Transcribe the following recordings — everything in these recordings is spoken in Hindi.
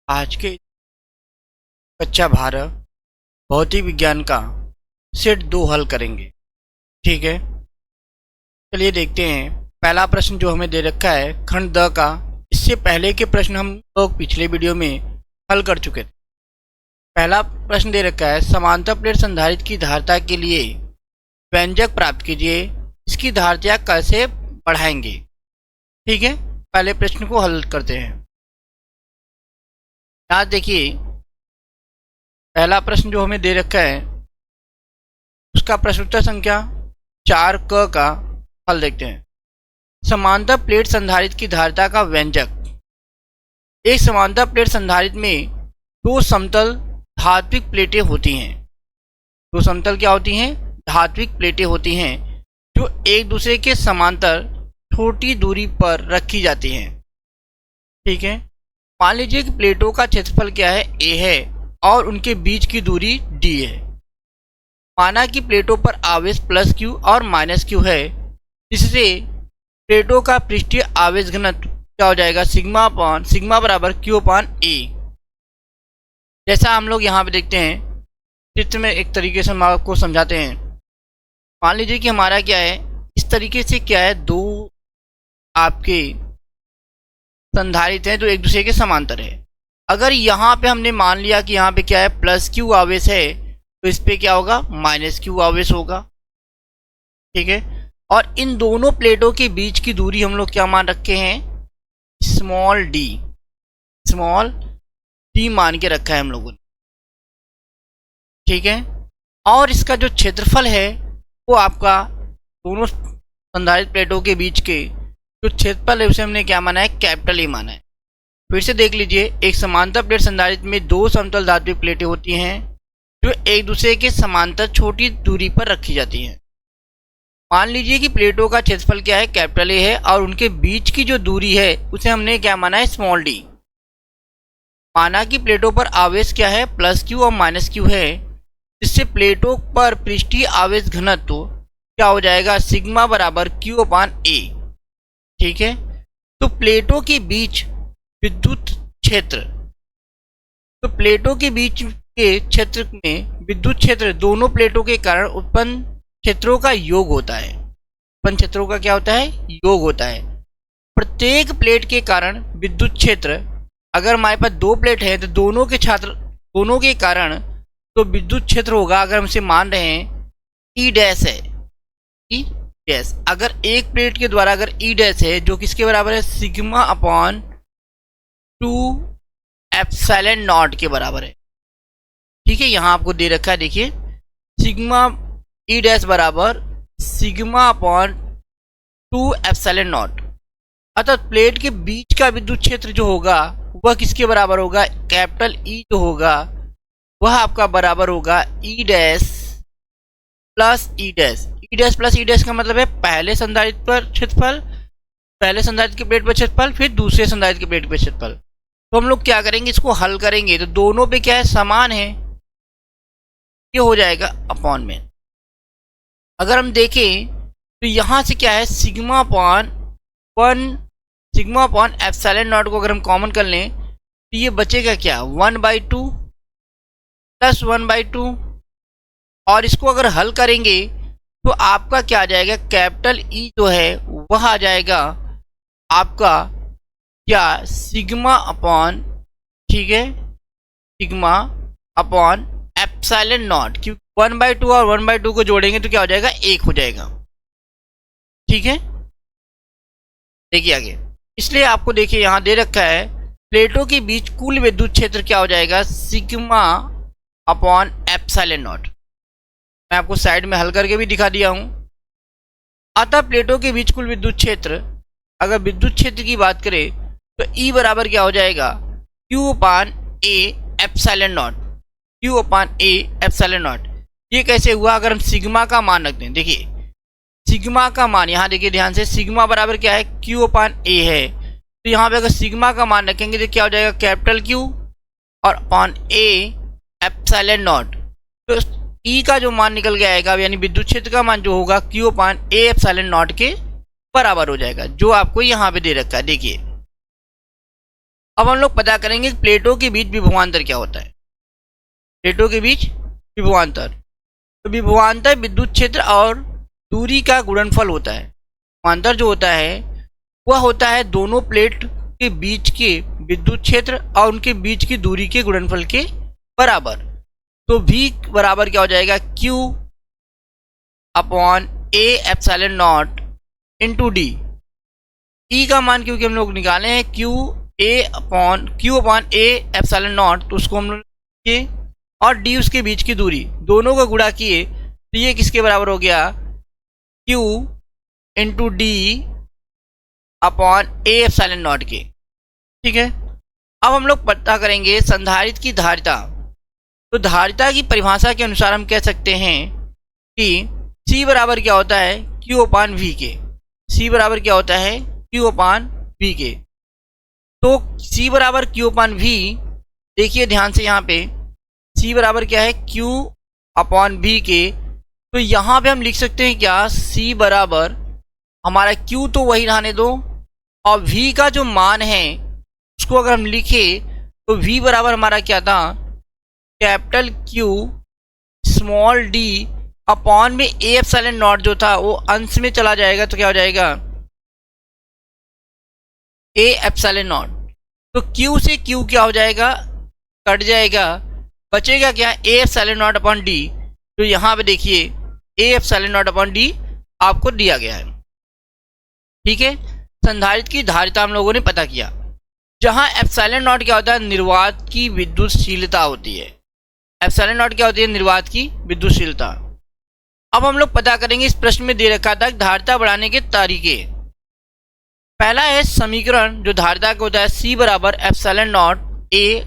आज के कच्चा भारत भौतिक विज्ञान का सेट 2 हल करेंगे। ठीक है, चलिए देखते हैं। पहला प्रश्न जो हमें दे रखा है खंड द का, इससे पहले के प्रश्न हम लोग पिछले वीडियो में हल कर चुके थे। पहला प्रश्न दे रखा है समांतर प्लेट संधारित्र की धारिता के लिए व्यंजक प्राप्त कीजिए, इसकी धारिता कैसे बढ़ाएंगे। ठीक है, पहले प्रश्न को हल करते हैं। आज देखिए, पहला प्रश्न जो हमें दे रखा है उसका प्रश्नोत्तर संख्या 4 क का हल देखते हैं। समांतर प्लेट संधारित्र की धारिता का व्यंजक। एक समांतर प्लेट संधारित्र में दो समतल धात्विक प्लेटें होती हैं। दो समतल क्या होती हैं? धात्विक प्लेटें होती हैं जो एक दूसरे के समांतर छोटी दूरी पर रखी जाती हैं। ठीक है, मान लीजिए कि प्लेटों का क्षेत्रफल क्या है? a है और उनके बीच की दूरी d है। माना कि प्लेटों पर आवेश प्लस q और माइनस q है, जिससे प्लेटों का पृष्ठीय आवेश घनत्व क्या हो जाएगा? सिग्मा बराबर q अपान a। जैसा हम लोग यहाँ पे देखते हैं, चित्र में एक तरीके से हम आपको समझाते हैं। मान लीजिए कि हमारा क्या है, इस तरीके से क्या है, दो आपके संधारित्र हैं जो एक दूसरे के समांतर है। अगर यहाँ पे हमने मान लिया कि यहाँ पे क्या है, प्लस क्यू आवेश है, तो इस पे क्या होगा? माइनस क्यू आवेश होगा। ठीक है, और इन दोनों प्लेटों के बीच की दूरी हम लोग क्या मान रखे हैं? स्मॉल डी मान के रखा है हम लोगों ने। ठीक है, और इसका जो क्षेत्रफल है वो आपका दोनों संधारित्र प्लेटों के बीच के जो क्षेत्रफल है उसे हमने क्या माना है? कैपिटल ए माना है। फिर से देख लीजिए, एक समांतर प्लेट संधारित्र में दो समतल धात्विक प्लेटें होती हैं जो एक दूसरे के समांतर छोटी दूरी पर रखी जाती हैं। मान लीजिए कि प्लेटों का क्षेत्रफल क्या है? कैपिटल ए है और उनके बीच की जो दूरी है उसे हमने क्या माना है? Small D. माना कि प्लेटों पर आवेश क्या है? प्लस क्यू और माइनस क्यू है, जिससे प्लेटों पर पृष्ठीय आवेश घनत्व क्या हो जाएगा? सिग्मा बराबर क्यू अपान ए। ठीक है, तो प्लेटों के बीच विद्युत क्षेत्र, तो प्लेटों के बीच के क्षेत्र में विद्युत क्षेत्र दोनों प्लेटों के कारण उत्पन्न क्षेत्रों का योग होता है। उत्पन्न क्षेत्रों का क्या होता है? योग होता है। प्रत्येक प्लेट के कारण विद्युत क्षेत्र, अगर हमारे पास दो प्लेट है तो दोनों के कारण तो विद्युत क्षेत्र होगा, अगर हम इसे मान रहे हैं ई डैश है, ई डैश। अगर एक प्लेट के द्वारा अगर ई डैश है जो किसके बराबर है? सिग्मा अपॉन 2 एप्सिलॉन नॉट के बराबर है। ठीक है, यहाँ आपको दे रखा है, देखिए, सिग्मा ई डैश बराबर सिग्मा अपॉन 2 एप्सिलॉन नॉट। अर्थात प्लेट के बीच का विद्युत क्षेत्र जो होगा वह किसके बराबर होगा? कैपिटल ई जो होगा वह आपका बराबर होगा ई डैश प्लस ई डैश। ई डैश प्लस ई डैश का मतलब है पहले संधारित्र पर क्षेत्रफल, पहले संधारित्र की प्लेट पर क्षेत्रफल, फिर दूसरे संधारित्र की प्लेट पर क्षेत्रफल। तो हम लोग क्या करेंगे, इसको हल करेंगे तो दोनों पे क्या है? समान है, ये हो जाएगा अपॉन में। अगर हम देखें तो यहाँ से क्या है? सिग्मा अपॉन एप्सिलॉन नॉट को अगर हम कॉमन कर लें तो ये बचेगा क्या? 1/2 प्लस 1/2, और इसको अगर हल करेंगे तो आपका क्या आ जाएगा? कैपिटल ई जो है वह आ जाएगा आपका क्या? सिग्मा अपॉन, ठीक है, सिग्मा अपॉन एप्सिलॉन नॉट, क्योंकि 1/2 और 1/2 को जोड़ेंगे तो क्या हो जाएगा? 1 हो जाएगा। ठीक है, देखिए आगे, इसलिए आपको देखिए यहाँ दे रखा है प्लेटों के बीच कुल विद्युत क्षेत्र क्या हो जाएगा? Sigma upon epsilon not. मैं आपको साइड में हल करके भी दिखा दिया हूं। अतः प्लेटों के बीच कुल विद्युत क्षेत्र, अगर विद्युत क्षेत्र की बात करें तो E बराबर क्या हो जाएगा? Q upon A epsilon not. Q upon A epsilon not. ये कैसे हुआ? अगर हम सिग्मा का मान रखते हैं, देखिए सिग्मा का मान, यहाँ देखिए ध्यान से, सिग्मा बराबर क्या है? Q अपान A है, तो यहाँ पे अगर सिग्मा का मान रखेंगे तो क्या हो जाएगा? कैपिटल Q और अपान A एप्सिलॉन नॉट। तो E का जो मान निकल के आएगा, यानी विद्युत क्षेत्र का मान जो होगा Q upon A epsilon not के बराबर हो जाएगा, जो आपको यहाँ पे दे रखा है। देखिए अब हम लोग पता करेंगे प्लेटों के बीच विभवांतर क्या होता है। प्लेटों के बीच विभवांतर, तो विभवांतर विद्युत क्षेत्र और दूरी का गुणनफल होता है। विभवांतर जो होता है वह होता है दोनों प्लेट के बीच के विद्युत क्षेत्र और उनके बीच की दूरी के गुणनफल के बराबर। तो V बराबर क्या हो जाएगा, Q upon A epsilon not into D. E का मान क्योंकि हम लोग निकाले हैं Q upon A epsilon not, तो उसको हम लोग किए और D उसके बीच की दूरी, दोनों को गुणा किए तो ये किसके बराबर हो गया, Q into D upon A epsilon not के। ठीक है, अब हम लोग पता करेंगे संधारित्र की धारिता। तो धारिता की परिभाषा के अनुसार हम कह सकते हैं कि C बराबर क्या होता है, Q अपान V के। C बराबर क्या होता है, Q अपान V के। तो C बराबर Q अपान V, देखिए ध्यान से यहाँ पे C बराबर क्या है, Q अपॉन V के। तो यहाँ पे हम लिख सकते हैं क्या, C बराबर हमारा Q तो वही रहने दो और V का जो मान है उसको अगर हम लिखे तो V बराबर हमारा क्या था, capital Q small d upon में A एप्सिलॉन नॉट जो था वो अंश में चला जाएगा, तो क्या हो जाएगा A एप्सिलॉन नॉट। तो Q से Q क्या हो जाएगा, कट जाएगा, बचेगा क्या, A epsilon not upon D. तो यहाँ पे देखिए A epsilon not upon D आपको दिया गया है। ठीक है, संधारित्र की धारिता हम लोगों ने पता किया। जहाँ एप्सिलॉन नॉट क्या होता है, निर्वात की विद्युतशीलता होती है। एप्सिलॉन नॉट क्या होती है, निर्वात की विद्युतशीलता। अब हम लोग पता करेंगे, इस प्रश्न में दे रखा था धारिता बढ़ाने के तरीके। पहला है समीकरण जो धारिता का होता है, C बराबर epsilon not A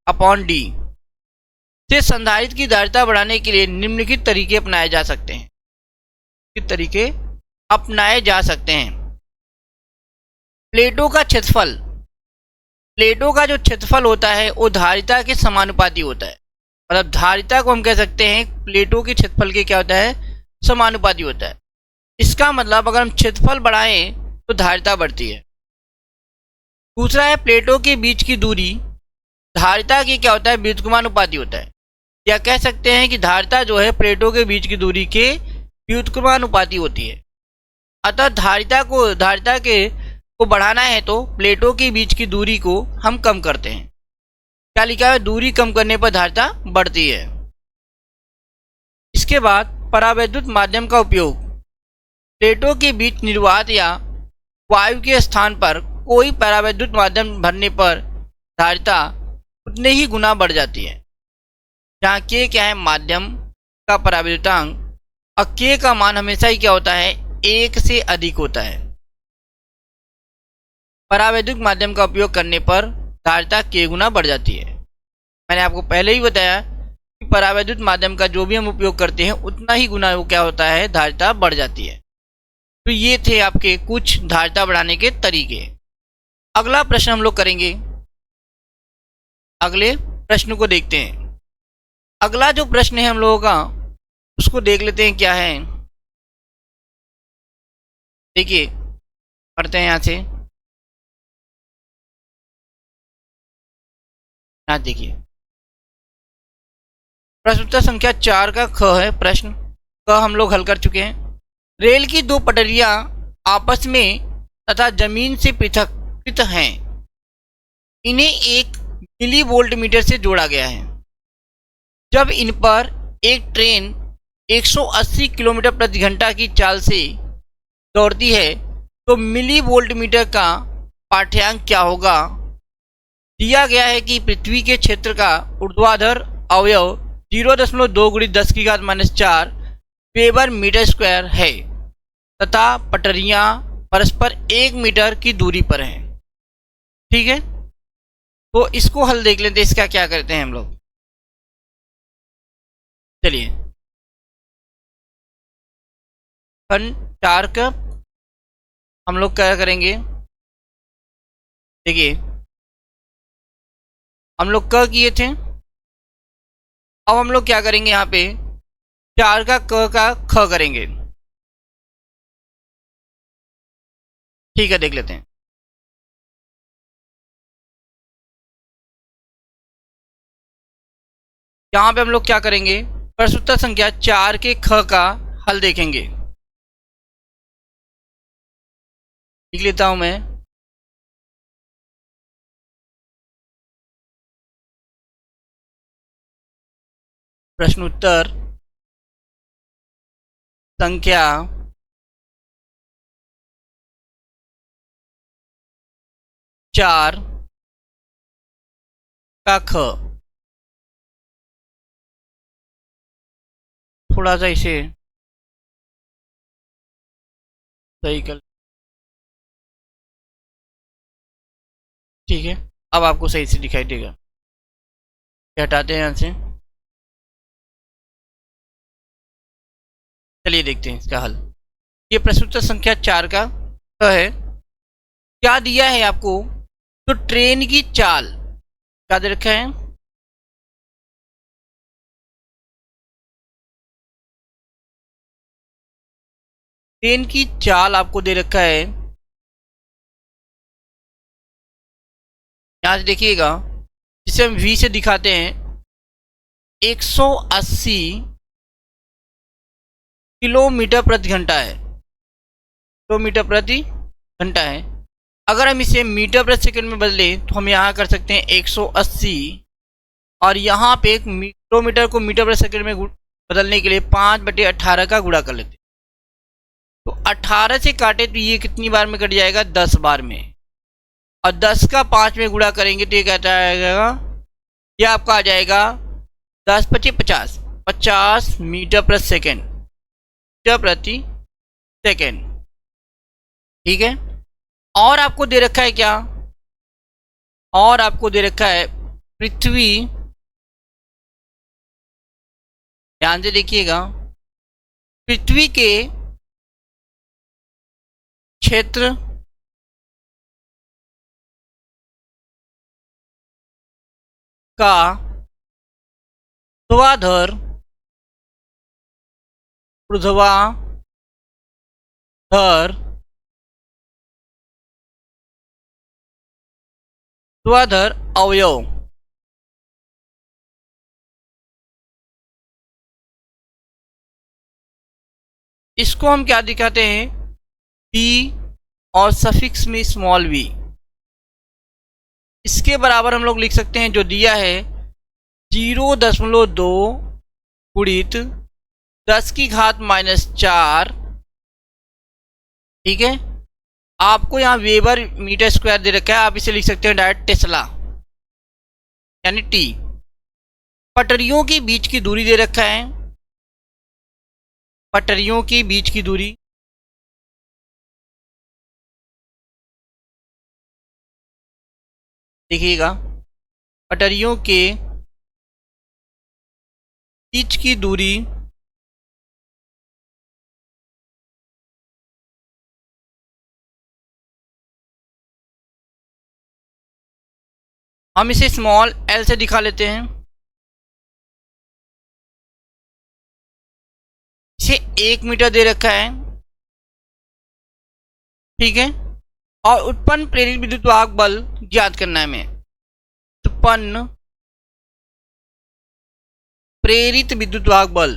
upon D से संधारित्र की धारिता बढ़ाने के लिए निम्नलिखित तरीके अपनाए जा सकते हैं। किस तरीके अपनाए जा सकते हैं, प्लेटों का क्षेत्रफल। प्लेटों का जो क्षेत्रफल होता है वो धारिता के समानुपाती होता है। मतलब धारिता को हम कह सकते हैं प्लेटों के क्षेत्रफल के क्या होता है, समानुपाती होता है। इसका मतलब अगर हम क्षेत्रफल बढ़ाएं तो धारिता बढ़ती है। दूसरा है प्लेटों के बीच की दूरी धारिता की क्या होता है, व्युत्क्रमानुपाती होता है। या कह सकते हैं कि धारिता जो है प्लेटों के बीच की दूरी के व्युत्क्रमानुपाती होती है। अतः धारिता को बढ़ाना है तो प्लेटों के बीच की दूरी को हम कम करते हैं। क्या लिखा है, दूरी कम करने पर धारिता बढ़ती है। इसके बाद परावैद्युत माध्यम का उपयोग। प्लेटों के बीच निर्वात या वायु के स्थान पर कोई परावैद्युत माध्यम भरने पर धारिता उतने ही गुना बढ़ जाती है। जहाँ K क्या है, माध्यम का परावैद्युतांक, और K का मान हमेशा ही क्या होता है, 1 से अधिक होता है। परावैद्युत माध्यम का उपयोग करने पर धारिता K गुना बढ़ जाती है। मैंने आपको पहले ही बताया कि परावैद्युत माध्यम का जो भी हम उपयोग करते हैं उतना ही गुना वो क्या होता है, धारिता बढ़ जाती है। तो ये थे आपके कुछ धारिता बढ़ाने के तरीके। अगला प्रश्न हम लोग करेंगे, अगले प्रश्न को देखते हैं। अगला जो प्रश्न है हम लोगों का उसको देख लेते हैं क्या है। देखिए पढ़ते हैं यहाँ से। यहाँ देखिए प्रश्न उत्तर संख्या 4 का ख है। प्रश्न क हम लोग हल कर चुके हैं। रेल की दो पटरियां आपस में तथा जमीन से पृथक हैं। इन्हें एक मिली वोल्ट मीटर से जोड़ा गया है। जब इन पर एक ट्रेन 180 किलोमीटर प्रति घंटा की चाल से दौड़ती है तो मिली वोल्ट मीटर का पाठ्यांक क्या होगा। दिया गया है कि पृथ्वी के क्षेत्र का ऊर्ध्वाधर अवयव 0.2 × 10⁻⁻⁴ वेबर मीटर स्क्वायर है तथा पटरियां परस्पर 1 मीटर की दूरी पर हैं। ठीक है, तो इसको हल देख लेते हैं। इसका क्या करते हैं हम लोग, चलिए। खंड 4 का हम लोग क्या करेंगे, देखिए हम लोग क किए थे, अब हम लोग क्या करेंगे, यहाँ पे 4 का क का ख करेंगे। ठीक है, देख लेते हैं। यहाँ पे हम लोग क्या करेंगे, प्रश्न उत्तर संख्या 4 के ख का हल देखेंगे। लिख लेता हूं मैं। प्रश्न उत्तर संख्या 4 का ख। थोड़ा सा इसे सही कर, ठीक है, अब आपको सही से दिखाई देगा। हटाते हैं यहाँ से। चलिए देखते हैं इसका हल। ये प्रश्न उत्तर संख्या 4 का है। क्या दिया है आपको, तो ट्रेन की चाल क्या दे रखा है, ट्रेन की चाल आपको दे रखा है। यहां से देखिएगा, जिसे हम v से दिखाते हैं, 180 किलोमीटर प्रति घंटा है, किलोमीटर प्रति घंटा है। अगर हम इसे मीटर प्रति सेकंड में बदलें तो हम यहाँ कर सकते हैं 180, और यहाँ पे एक किलोमीटर को मीटर प्रति सेकंड में बदलने के लिए 5/18 का गुणा कर लेते हैं। तो 18 से काटे तो ये कितनी बार में कट जाएगा, 10 बार में, और 10 का 5 में गुणा करेंगे तो ये क्या आएगा, ये आपका आ जाएगा 10×5 = 50 मीटर प्रति सेकेंड, मीटर प्रति सेकेंड। ठीक है। और आपको दे रखा है क्या, और आपको दे रखा है पृथ्वी, ध्यान से देखिएगा, पृथ्वी के क्षेत्र का ऊर्ध्वाधर अवयव, इसको हम क्या दिखाते हैं, p और सफिक्स में स्मॉल v। इसके बराबर हम लोग लिख सकते हैं, जो दिया है 0.2 गुणित 10⁻⁴। ठीक है। आपको यहाँ वेबर मीटर स्क्वायर दे रखा है, आप इसे लिख सकते हैं डायरेक्ट टेस्ला यानी टी। पटरियों के बीच की दूरी दे रखा है, पटरियों के बीच की दूरी, देखिएगा, पटरियों के बीच की दूरी हम इसे स्मॉल l से दिखा लेते हैं। इसे 1 मीटर दे रखा है। ठीक है। और उत्पन्न प्रेरित विद्युत वाहक बल ज्ञात करना है हमें। उत्पन्न प्रेरित विद्युत वाहक बल,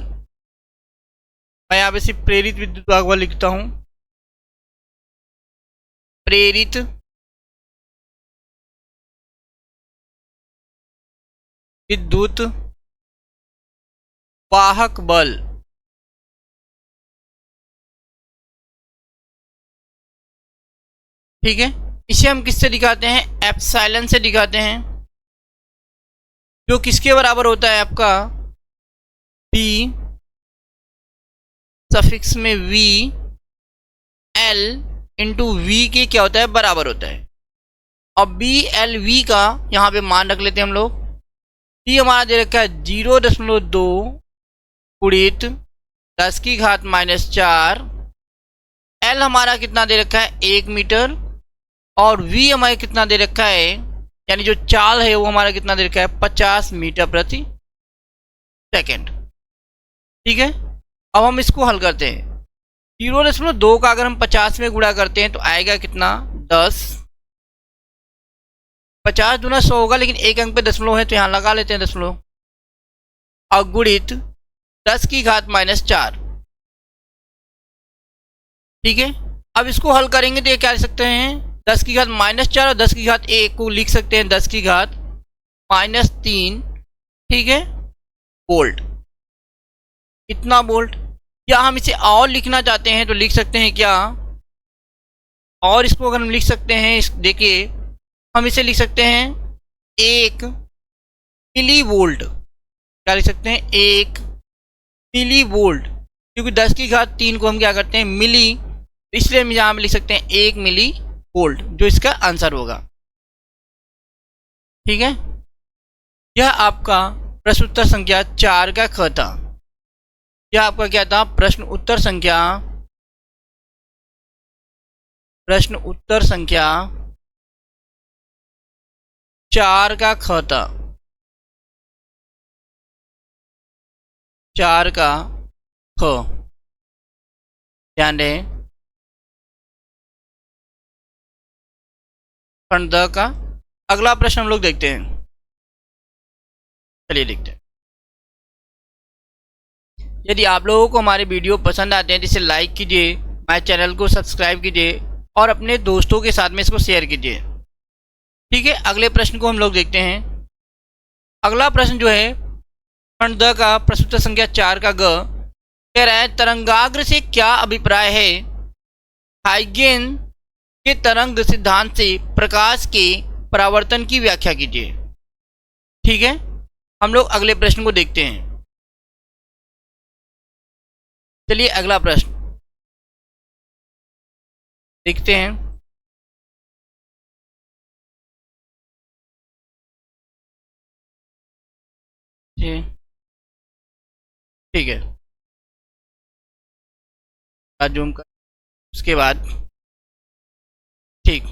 मैं यहाँ पे सिर्फ प्रेरित विद्युत वाहक बल लिखता हूं। प्रेरित विद्युत वाहक बल, ठीक है। इसे हम किससे दिखाते हैं, एप्सिलॉन से दिखाते हैं, जो किसके बराबर होता है आपका, p सफिक्स में v l इंटू v के क्या होता है, बराबर होता है। और b l v का यहाँ पे मान रख लेते हैं हम लोग। t हमारा दे रखा है 0.2 गुणित 10⁻⁴। l हमारा कितना दे रखा है, 1 मीटर, और v हमारे कितना दे रखा है, यानी जो चाल है वो हमारा कितना दे रखा है, 50 मीटर प्रति सेकेंड। ठीक है। अब हम इसको हल करते हैं। 0.2 का अगर हम 50 में गुणा करते हैं तो आएगा कितना, 10। 50 दूना 100 होगा, लेकिन एक अंक पे दशमलव है तो यहाँ लगा लेते हैं दशमलव। अगुणित 10 की घात माइनस 4। ठीक है, अब इसको हल करेंगे तो ये क्या लिख सकते हैं, 10 की घात माइनस 4 और 10 की घात 1 को लिख सकते हैं 10 की घात माइनस 3। ठीक है, वोल्ट, इतना वोल्ट। या हम इसे और लिखना चाहते हैं तो लिख सकते हैं क्या, और इसको अगर हम लिख सकते हैं, देखिए हम इसे लिख सकते हैं 1 मिली वोल्ट। क्या लिख सकते हैं, 1 मिली वोल्ट, क्योंकि 10 की घात 3 को हम क्या करते हैं, मिली, इसलिए हम यहाँ पे लिख सकते हैं 1 मिली वोल्ट, जो इसका आंसर होगा। ठीक है, यह आपका प्रश्न उत्तर संख्या 4 का ख था। यह आपका क्या था, प्रश्न उत्तर संख्या 4 का ख था, 4 का ख, ध्यान दें। खंड द का अगला प्रश्न हम लोग देखते हैं, चलिए देखते हैं। यदि आप लोगों को हमारे वीडियो पसंद आते हैं तो इसे लाइक कीजिए, हमारे चैनल को सब्सक्राइब कीजिए और अपने दोस्तों के साथ में इसको शेयर कीजिए। ठीक है, अगले प्रश्न को हम लोग देखते हैं। अगला प्रश्न जो है खंड द का प्रश्न उत्तर संख्या 4 का ग, कह रहा है तरंगाग्र से क्या अभिप्राय है, हाइगेन के तरंग सिद्धांत से प्रकाश के परावर्तन की व्याख्या कीजिए। ठीक है, हम लोग अगले प्रश्न को देखते हैं। चलिए अगला प्रश्न देखते हैं। ठीक है, जूम कर, उसके बाद ठीक।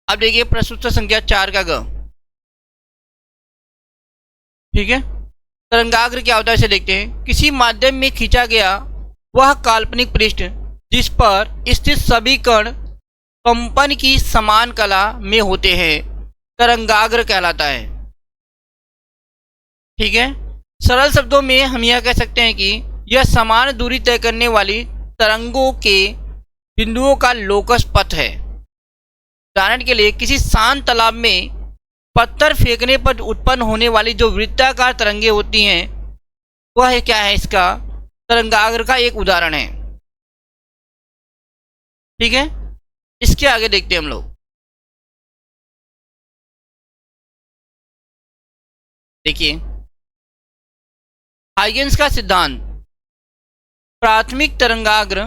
अब देखिए प्रश्न उत्तर संख्या 4 का ग। ठीक है, तरंगाग्र क्या होता है इसे देखते हैं। किसी माध्यम में खींचा गया वह काल्पनिक पृष्ठ जिस पर स्थित सभी कण कंपन की समान कला में होते हैं, तरंगाग्र कहलाता है। ठीक है, सरल शब्दों में हम यह कह सकते हैं कि यह समान दूरी तय करने वाली तरंगों के बिंदुओं का लोकस पथ है। उदाहरण के लिए किसी शांत तालाब में पत्थर फेंकने पर उत्पन्न होने वाली जो वृत्ताकार तरंगे होती हैं, वह क्या है, इसका तरंगाग्र का एक उदाहरण है। ठीक है, इसके आगे देखते हैं हम लोग। देखिए हाइगेन्स का सिद्धांत, प्राथमिक तरंगाग्र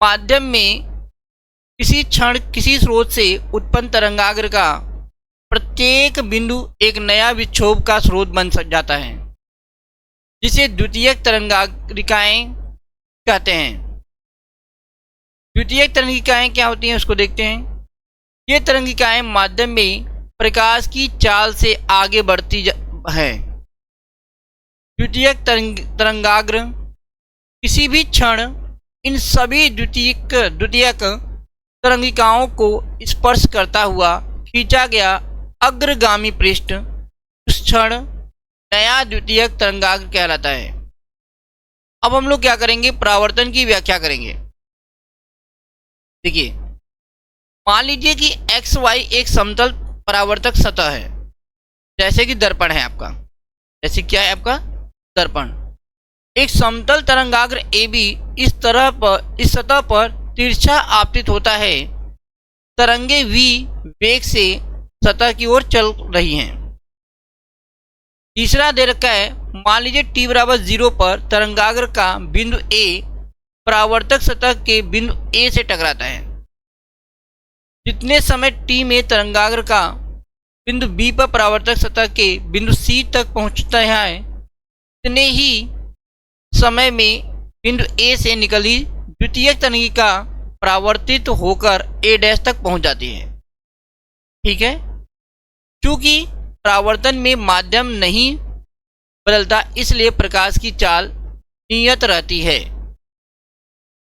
माध्यम में किसी क्षण किसी स्रोत से उत्पन्न तरंगाग्र का प्रत्येक बिंदु एक नया विक्षोभ का स्रोत बन जाता है, जिसे द्वितीयक तरंगाग्रिकाएं कहते हैं। द्वितीयक तरंगिकाएं क्या होती हैं उसको देखते हैं। ये तरंगिकाएं माध्यम में प्रकाश की चाल से आगे बढ़ती है। द्वितीयक तरंगाग्र किसी भी क्षण इन सभी द्वितीयक तरंगिकाओं को स्पर्श करता हुआ खींचा गया अग्रगामी पृष्ठ उस क्षण नया द्वितीयक तरंगाग्र कहलाता है। अब हम लोग क्या करेंगे, परावर्तन की व्याख्या करेंगे। देखिए मान लीजिए कि XY एक समतल परावर्तक सतह है, जैसे कि दर्पण है आपका, जैसे क्या है आपका दर्पण। एक समतल तरंगाग्र AB इस सतह पर तिरछा आपतित होता है। तरंगे V वेग से सतह की ओर चल रही हैं। तीसरा दे रखा है, मान लीजिए t बराबर 0 पर तरंगाग्र का बिंदु A परावर्तक सतह के बिंदु A से टकराता है। जितने समय t में तरंगाग्र का बिंदु B पर परावर्तक सतह के बिंदु C तक पहुंचता है, उतने ही समय में बिंदु A से निकली द्वितीयक तरंगिका परावर्तित होकर A' तक पहुंच जाती है। ठीक है, चूंकि परावर्तन में माध्यम नहीं बदलता, इसलिए प्रकाश की चाल नियत रहती है।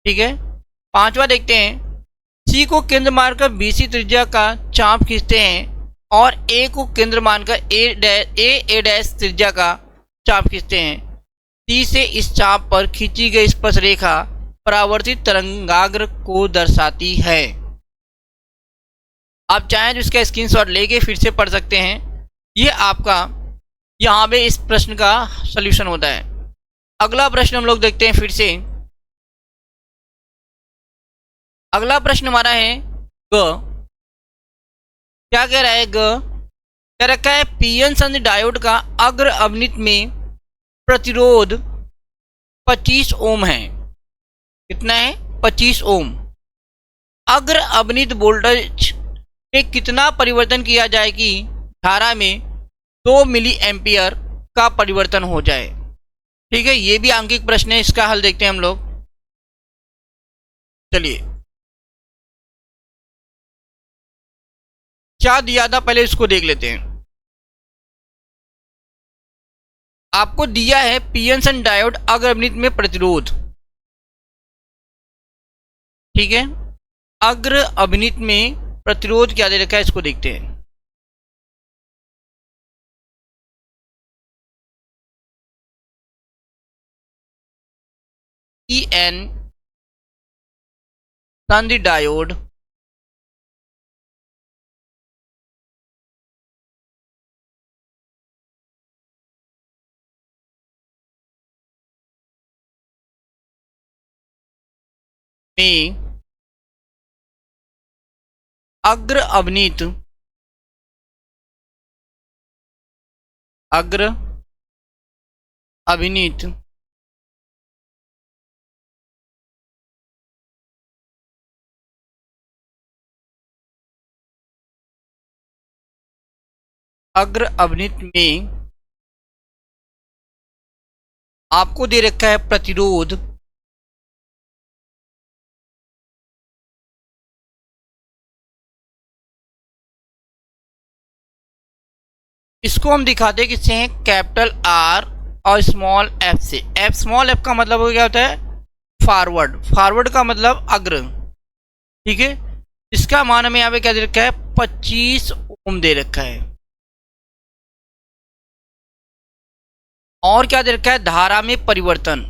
ठीक है, पांचवा देखते हैं। C को केंद्र मानकर BC त्रिज्या का चाप खींचते हैं और A को केंद्र मानकर A' त्रिज्या का चाप खींचते हैं, सी से इस चाप पर खींची गई स्पर्श रेखा परावर्तित तरंगाग्र को दर्शाती है। आप चाहें तो इसका स्क्रीनशॉट लेके फिर से पढ़ सकते हैं। ये आपका यहाँ पे इस प्रश्न का सलूशन होता है। अगला प्रश्न हम लोग देखते हैं फिर से। अगला प्रश्न हमारा है ग। क्या कह रहा है ग? कह रखा है पीएन संधि डायोड का अग्र अवनित में प्रतिरोध 25 ओम है। कितना है? 25 ओम। अग्र अवनित वोल्टेज में कितना परिवर्तन किया जाए कि धारा में 2 मिली एम्पियर का परिवर्तन हो जाए। ठीक है, ये भी आंकिक प्रश्न है, इसका हल देखते हैं हम लोग। चलिए, क्या दिया था पहले इसको देख लेते हैं। आपको दिया है पीएन संधि डायोड अग्र अवनित में प्रतिरोध। ठीक है, अग्र अवनित में प्रतिरोध क्या दे रखा है, इसको देखते हैं। पीएन संधि डायोड में अग्र अवनित में आपको दे रखा है प्रतिरोध इसको हम दिखाते हैं किससे हैं, कैपिटल आर और स्मॉल एफ से। एफ स्मॉल एफ का मतलब क्या होता है, फॉरवर्ड। फॉरवर्ड का मतलब अग्र। ठीक है, इसका मान हमें यहाँ पे क्या दे रखा है, 25 ओम दे रखा है। और क्या दे रखा है, धारा में परिवर्तन।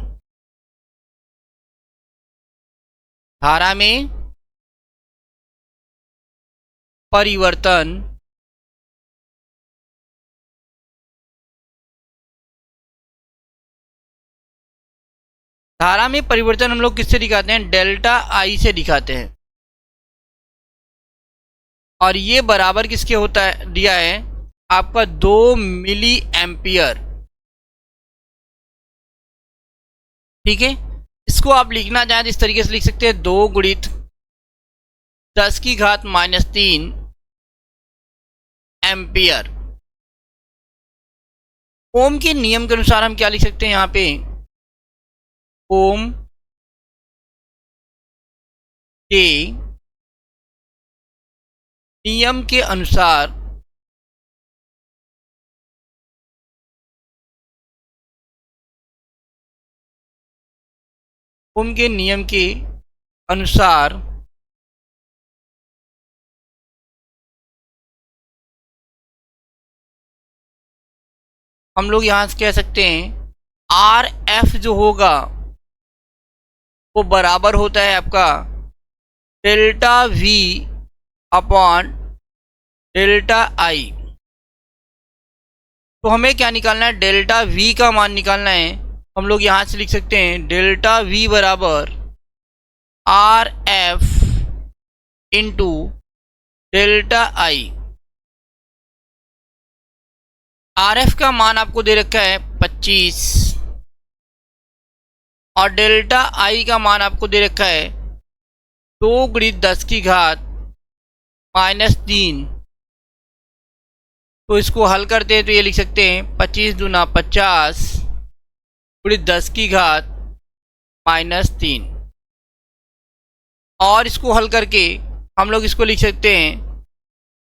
धारा में परिवर्तन धारा में परिवर्तन हम लोग किससे दिखाते हैं, डेल्टा आई से दिखाते हैं। और ये बराबर किसके होता है, दिया है आपका 2 मिली एम्पियर। ठीक है, इसको आप लिखना चाहें तो इस तरीके से लिख सकते हैं, 2 गुणित 10 की घात -3 एम्पियर। ओम के नियम के अनुसार हम क्या लिख सकते हैं यहाँ पे, ओम के नियम के अनुसार ओम के नियम के अनुसार हम लोग यहां से कह सकते हैं आर एफ जो होगा वो बराबर होता है आपका डेल्टा वी अपॉन डेल्टा आई। तो हमें क्या निकालना है, डेल्टा वी का मान निकालना है। हम लोग यहां से लिख सकते हैं डेल्टा वी बराबर आर एफ इंटू डेल्टा आई। आर एफ का मान आपको दे रखा है 25 और डेल्टा आई का मान आपको दे रखा है 2 गुणित 10 की घात -3। तो इसको हल करते हैं तो ये लिख सकते हैं 25 दूना 50 गुणित 10 की घात -3। और इसको हल करके हम लोग इसको लिख सकते हैं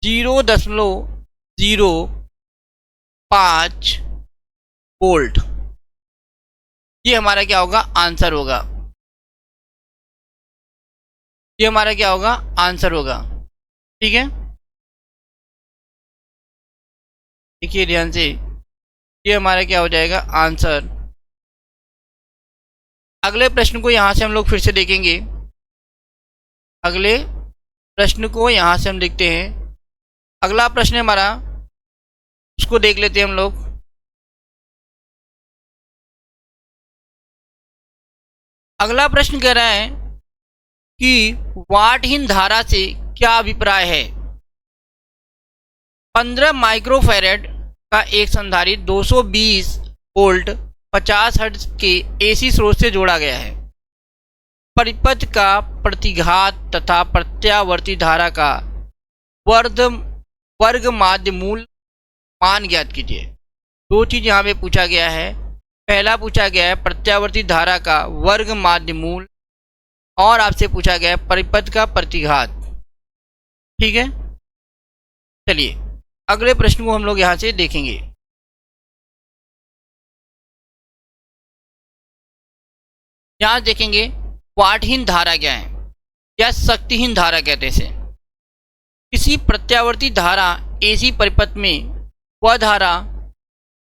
0.05 वोल्ट। ये हमारा क्या होगा, आंसर होगा। ये हमारा क्या होगा, आंसर होगा। ठीक है, देखिए ध्यान से, ये हमारा क्या हो जाएगा आंसर। अगले प्रश्न को यहाँ से हम लोग फिर से देखेंगे। अगले प्रश्न को यहाँ से हम देखते हैं। अगला प्रश्न है हमारा, उसको देख लेते हैं हम लोग। अगला प्रश्न कह रहा है कि वाटहीन धारा से क्या अभिप्राय है। 15 माइक्रोफैरेड का एक संधारित्र 220 वोल्ट 50 हर्ट्ज के एसी स्रोत से जोड़ा गया है। परिपथ का प्रतिघात तथा प्रत्यावर्ती धारा का वर्ग माध्य मूल मान ज्ञात कीजिए। दो चीज यहाँ पे पूछा गया है। पहला पूछा गया है प्रत्यावर्ती धारा का वर्ग माध्य मूल, और आपसे पूछा गया है परिपथ का प्रतिघात। ठीक है, चलिए अगले प्रश्न को हम लोग यहाँ से देखेंगे। यहाँ देखेंगे वाटहीन धारा क्या है या शक्तिहीन धारा कहते हैं इसे। किसी प्रत्यावर्ती धारा एसी परिपथ में वह धारा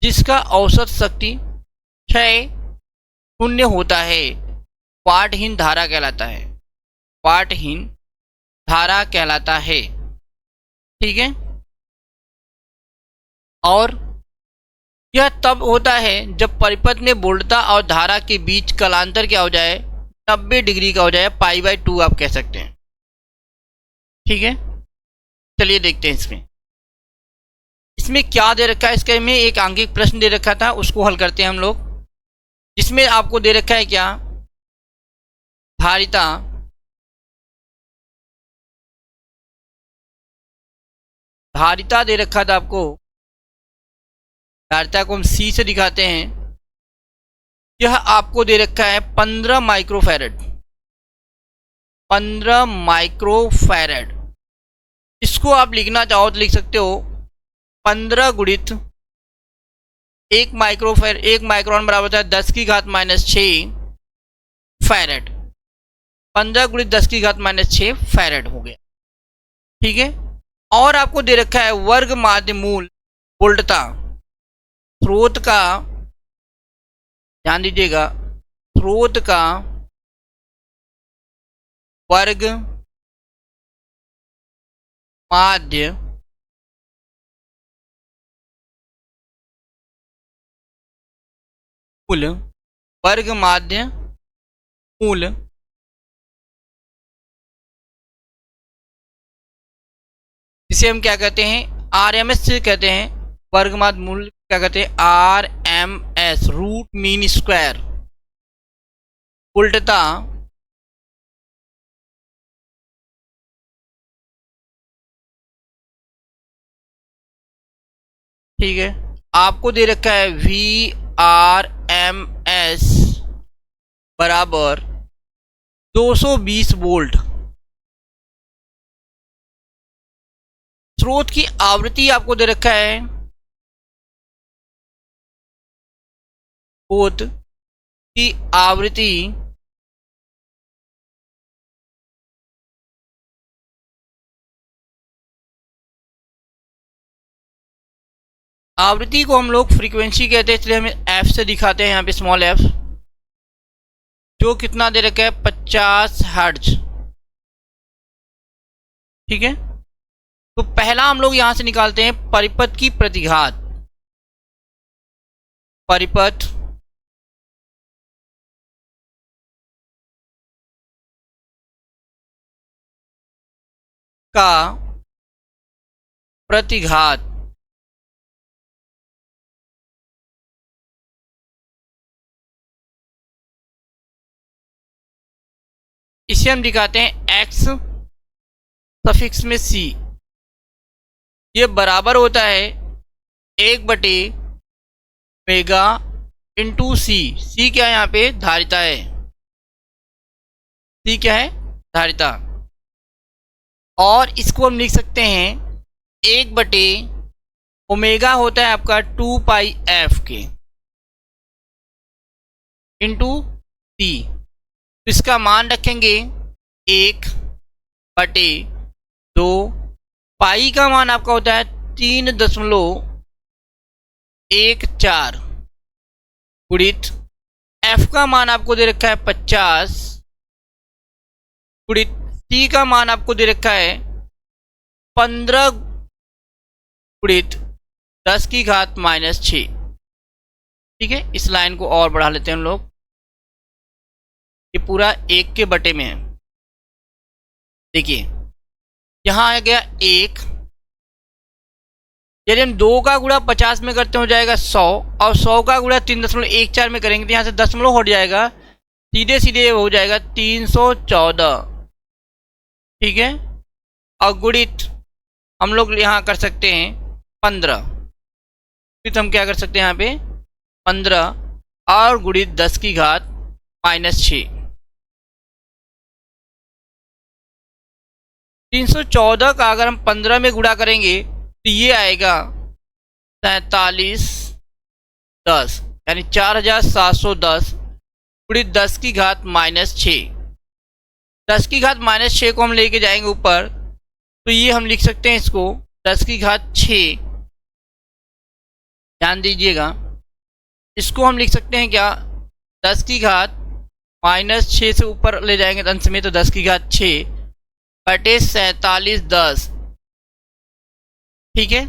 जिसका औसत शक्ति क्षय शून्य होता है वाटहीन धारा कहलाता है। वाटहीन धारा कहलाता है। ठीक है, और यह तब होता है जब परिपथ में वोल्टता और धारा के बीच कलांतर क्या हो जाए 90 डिग्री का हो जाए, π/2 आप कह सकते हैं। ठीक है, चलिए देखते हैं इसमें क्या दे रखा है। इसके में एक आंगिक प्रश्न दे रखा था, उसको हल करते हैं हम लोग। जिसमें आपको दे रखा है क्या, धारिता दे रखा था आपको। धारिता को हम सी से दिखाते हैं। यह आपको दे रखा है 15 माइक्रोफैरेड। 15 माइक्रोफैरेड, इसको आप लिखना चाहो तो लिख सकते हो 15 गुणित 1 माइक्रोन बराबर होता है 10⁻⁻6 फैरेड। 15 गुणित 10⁻⁻6 फैरेड हो गया। ठीक है, और आपको दे रखा है वर्ग माध्य मूल वोल्टता। स्रोत का ध्यान दीजिएगा, स्रोत का वर्ग माध्य मूल, वर्ग माध्य मूल इसे हम क्या कहते हैं RMS से कहते हैं। वर्ग माध्य मूल क्या कहते हैं RMS, रूट मीन स्क्वायर। वोल्टता ठीक है, आपको दे रखा है VRMS बराबर 220 वोल्ट। स्रोत की आवृत्ति आपको दे रखा है, स्रोत की आवृत्ति को हम लोग फ्रीक्वेंसी कहते हैं, इसलिए हम एफ से दिखाते हैं यहाँ पे स्मॉल एफ, जो कितना दे रखा है 50 हर्ट्ज। ठीक है, तो पहला हम लोग यहां से निकालते हैं परिपथ की प्रतिघात। परिपथ का प्रतिघात इसे हम दिखाते हैं x सफिक्स में c। ये बराबर होता है 1/मेगा इंटू सी। सी क्या है यहाँ पे धारिता है। सी क्या है धारिता, और इसको हम लिख सकते हैं 1/ओमेगा होता है आपका 2πf के इंटू सी। तो इसका मान रखेंगे 1/2। पाई का मान आपका होता है 3.1 1 4 गुणित f का मान आपको दे रखा है 50 गुणित c का मान आपको दे रखा है 15 गुणित 10 की घात -6। ठीक है, इस लाइन को और बढ़ा लेते हैं हम लोग। ये पूरा 1 के बटे में है। देखिए यहाँ आ गया 1, यदि हम 2 का गुणा 50 में करते हो जाएगा 100, और 100 का गुणा 3.14 में करेंगे तो यहाँ से दशमलव हट जाएगा, सीधे सीधे हो जाएगा 314। ठीक है, और गुणित हम लोग यहाँ कर सकते हैं 15, फिर हम क्या कर सकते हैं यहाँ पे 15 और गुणित 10 की घात -6। 314 का अगर हम 15 में गुणा करेंगे तो ये आएगा 47 10, यानी 4710 गुणित 10 की घात -6। 10 की घात -6 को हम लेके जाएंगे ऊपर, तो ये हम लिख सकते हैं इसको 10 की घात 6। ध्यान दीजिएगा, इसको हम लिख सकते हैं क्या 10 की घात -6 से ऊपर ले जाएंगे अंश में, तो 10 की घात 6 बटे 47 10। ठीक है,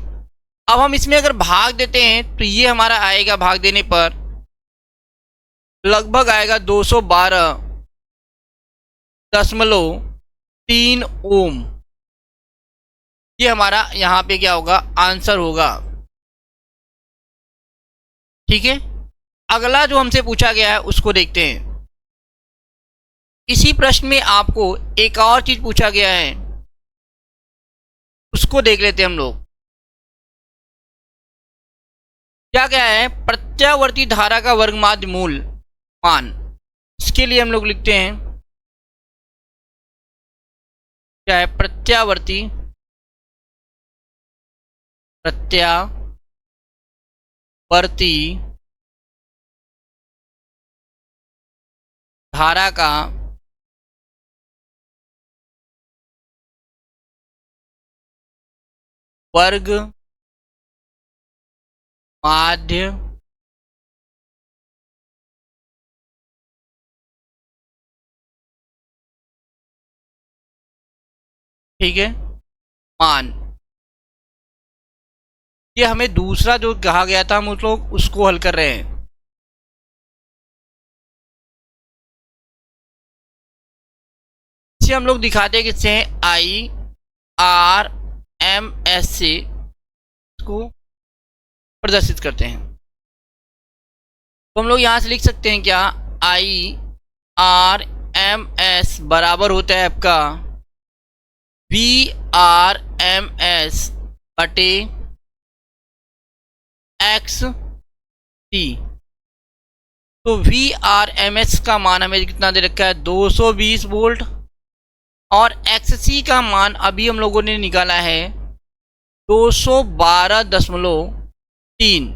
अब हम इसमें अगर भाग देते हैं तो ये हमारा आएगा भाग देने पर लगभग आएगा 212.3 ओम। ये हमारा यहाँ पे क्या होगा आंसर होगा। ठीक है, अगला जो हमसे पूछा गया है उसको देखते हैं। इसी प्रश्न में आपको एक और चीज पूछा गया है, उसको देख लेते हैं हम लोग। क्या क्या है, प्रत्यावर्ती धारा का वर्गमाध्य मूल मान। इसके लिए हम लोग लिखते हैं क्या है, प्रत्यावर्ती धारा का वर्ग माध्य ठीक है मान। ये हमें दूसरा जो कहा गया था हम उस लोग उसको हल कर रहे हैं। इसे हम लोग दिखाते हैं किससे, IRMS से को प्रदर्शित करते हैं। तो हम लोग यहाँ से लिख सकते हैं क्या, IRMS बराबर होता है आपका VRMS बटे XT। तो VRMS का मान हमें कितना दे रखा है 220 वोल्ट, और XC का मान अभी हम लोगों ने निकाला है 212.3।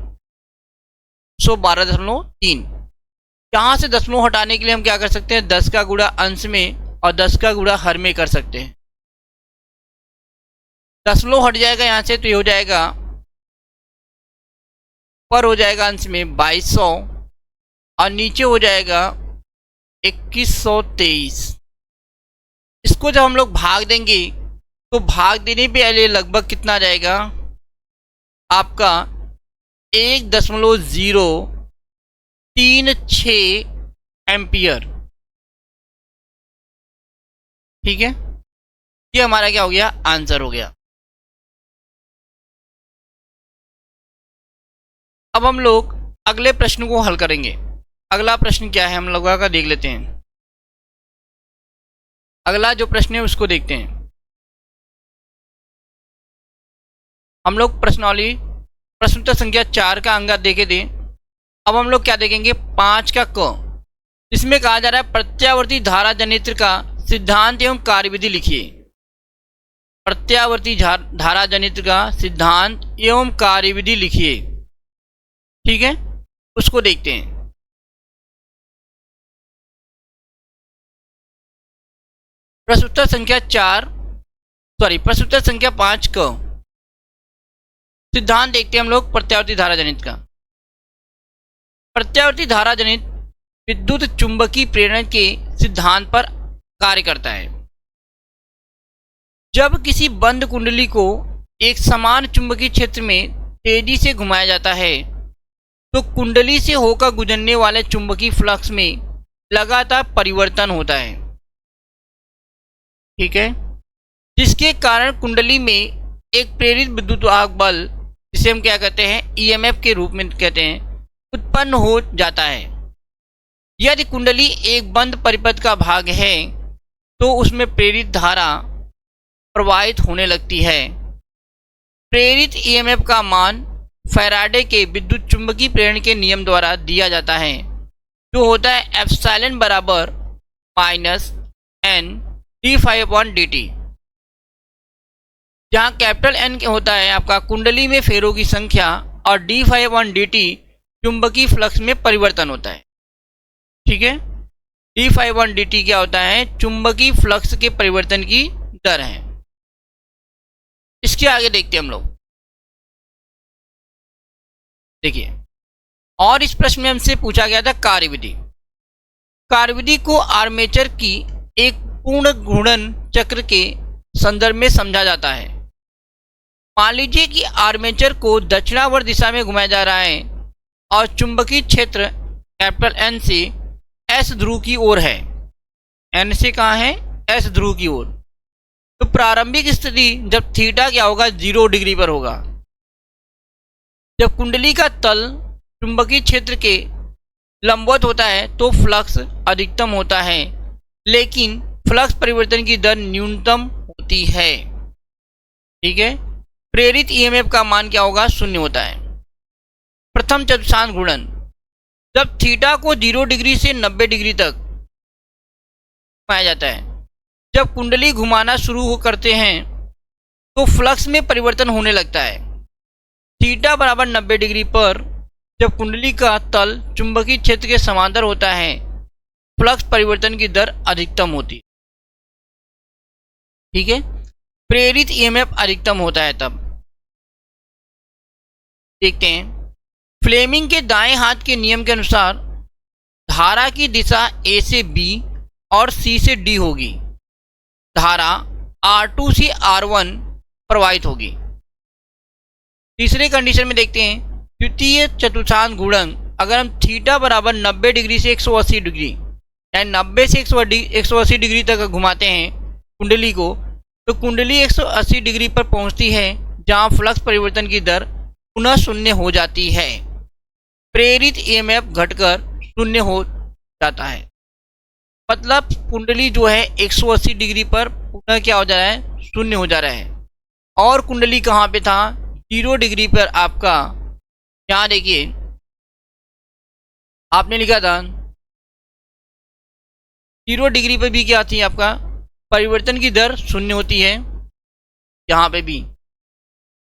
यहाँ से दशमलव हटाने के लिए हम क्या कर सकते हैं, 10 का गुणा अंश में और 10 का गुणा हर में कर सकते हैं। दशमलव हट जाएगा यहाँ से, तो ये हो जाएगा पर हो जाएगा अंश में 2200 और नीचे हो जाएगा 2123। इसको जब हम लोग भाग देंगे तो भाग देने पे पहले लगभग कितना आ जाएगा आपका 1.036 एम्पियर। ठीक है, ये हमारा क्या हो गया, आंसर हो गया। अब हम लोग अगले प्रश्न को हल करेंगे। अगला प्रश्न क्या है हम लोगों का देख लेते हैं। अगला जो प्रश्न है उसको देखते हैं। हम लोग प्रश्नावली प्रश्न उत्तर संख्या 4 का अंक देखे थे। अब हम लोग क्या देखेंगे 5 का क। इसमें कहा जा रहा है प्रत्यावर्ती धारा जनित्र का सिद्धांत एवं कार्यविधि लिखिए। प्रत्यावर्ती धारा जनित्र का सिद्धांत एवं कार्यविधि लिखिए। ठीक है, उसको देखते हैं। प्रश्न उत्तर संख्या 5 का सिद्धांत देखते हैं हम लोग प्रत्यावर्ती धारा जनित्र का। प्रत्यावर्ती धारा जनित विद्युत चुंबकीय प्रेरण के सिद्धांत पर कार्य करता है। जब किसी बंद कुंडली को एक समान चुंबकीय क्षेत्र में तेजी से घुमाया जाता है तो कुंडली से होकर गुजरने वाले चुंबकीय फ्लक्स में लगातार परिवर्तन होता है। ठीक है, जिसके कारण कुंडली में एक प्रेरित विद्युतवाहक बल, जिसे हम क्या कहते हैं, ईएमएफ के रूप में कहते हैं, उत्पन्न हो जाता है। यदि कुंडली एक बंद परिपथ का भाग है तो उसमें प्रेरित धारा प्रवाहित होने लगती है। प्रेरित ईएमएफ का मान फैराडे के विद्युत चुंबकीय प्रेरण के नियम द्वारा दिया जाता है, जो होता है एप्सिलॉन बराबर minus N d phi upon d t, जहाँ कैपिटल एन होता है आपका कुंडली में फेरों की संख्या और d phi upon d t चुंबकीय फ्लक्स में परिवर्तन होता है। ठीक है, d phi upon d t क्या होता है, चुंबकीय फ्लक्स के परिवर्तन की दर है। इसके आगे देखते हैं हम लोग। देखिए, और इस प्रश्न में हमसे पूछा गया था कार्यविधि। कार्यविधि को आर्मेचर की एक पूर्ण घूर्णन चक्र के संदर्भ में समझा जाता है। मान लीजिए कि आर्मेचर को दक्षिणावर्त दिशा में घुमाया जा रहा है और चुंबकीय क्षेत्र कैपिटल एन से एस ध्रुव की ओर है। एन से कहाँ है, एस ध्रुव की ओर। तो प्रारंभिक स्थिति जब थीटा क्या होगा, 0 डिग्री पर होगा। जब कुंडली का तल चुंबकीय क्षेत्र के लंबवत होता है तो फ्लक्स अधिकतम होता है, लेकिन फ्लक्स परिवर्तन की दर न्यूनतम होती है। ठीक है, प्रेरित ईएमएफ का मान क्या होगा, 0 होता है। प्रथम चतुर्थांश घूर्णन, जब थीटा को 0 डिग्री से 90 डिग्री तक घुमाया जाता है, जब कुंडली घुमाना शुरू करते हैं तो फ्लक्स में परिवर्तन होने लगता है। थीटा बराबर 90 डिग्री पर जब कुंडली का तल चुंबकीय क्षेत्र के समांतर होता है, फ्लक्स परिवर्तन की दर अधिकतम होती है। ठीक है, प्रेरित ईएमएफ अधिकतम होता है तब। देखते हैं, फ्लेमिंग के दाएं हाथ के नियम के अनुसार धारा की दिशा ए से बी और सी से डी होगी। धारा R2 से R1 प्रवाहित होगी। तीसरे कंडीशन में देखते हैं, द्वितीय चतुर्थांश घूर्णन, अगर हम थीटा बराबर 90 डिग्री से 180 डिग्री यानी 90 से 180 डिग्री तक घुमाते हैं कुंडली को, तो कुंडली 180 डिग्री पर पहुंचती है, जहां फ्लक्स परिवर्तन की दर पुनः 0 हो जाती है। प्रेरित ईएमएफ घटकर 0 हो जाता है। मतलब कुंडली जो है 180 डिग्री पर पुनः क्या हो जा रहा है, 0 हो जा रहा है। और कुंडली कहाँ पे था, 0 डिग्री पर आपका, यहाँ देखिए आपने लिखा था 0 डिग्री पर भी क्या थी आपका, परिवर्तन की दर 0 होती है, यहाँ पे भी।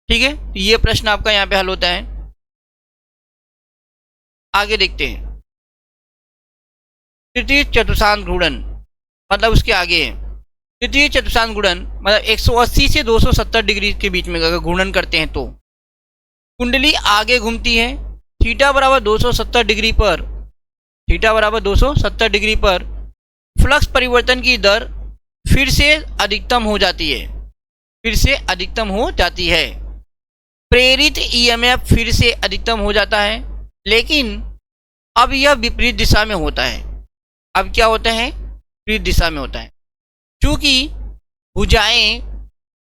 ठीक है, तो ये प्रश्न आपका यहाँ पे हल होता है। आगे देखते हैं, तृतीय चतुर्थांश घूर्णन, मतलब उसके आगे है। तृतीय चतुर्थांश घूर्णन मतलब 180 से 270 डिग्री के बीच में अगर घूर्णन करते हैं तो कुंडली आगे घूमती है। थीटा बराबर 270 डिग्री पर, थीटा बराबर 270 डिग्री पर फ्लक्स परिवर्तन की दर फिर से अधिकतम हो जाती है, फिर से अधिकतम हो जाती है। प्रेरित ईएमएफ फिर से अधिकतम हो जाता है, लेकिन अब यह विपरीत दिशा में होता है। अब क्या होता है, विपरीत दिशा में होता है, क्योंकि भुजाएं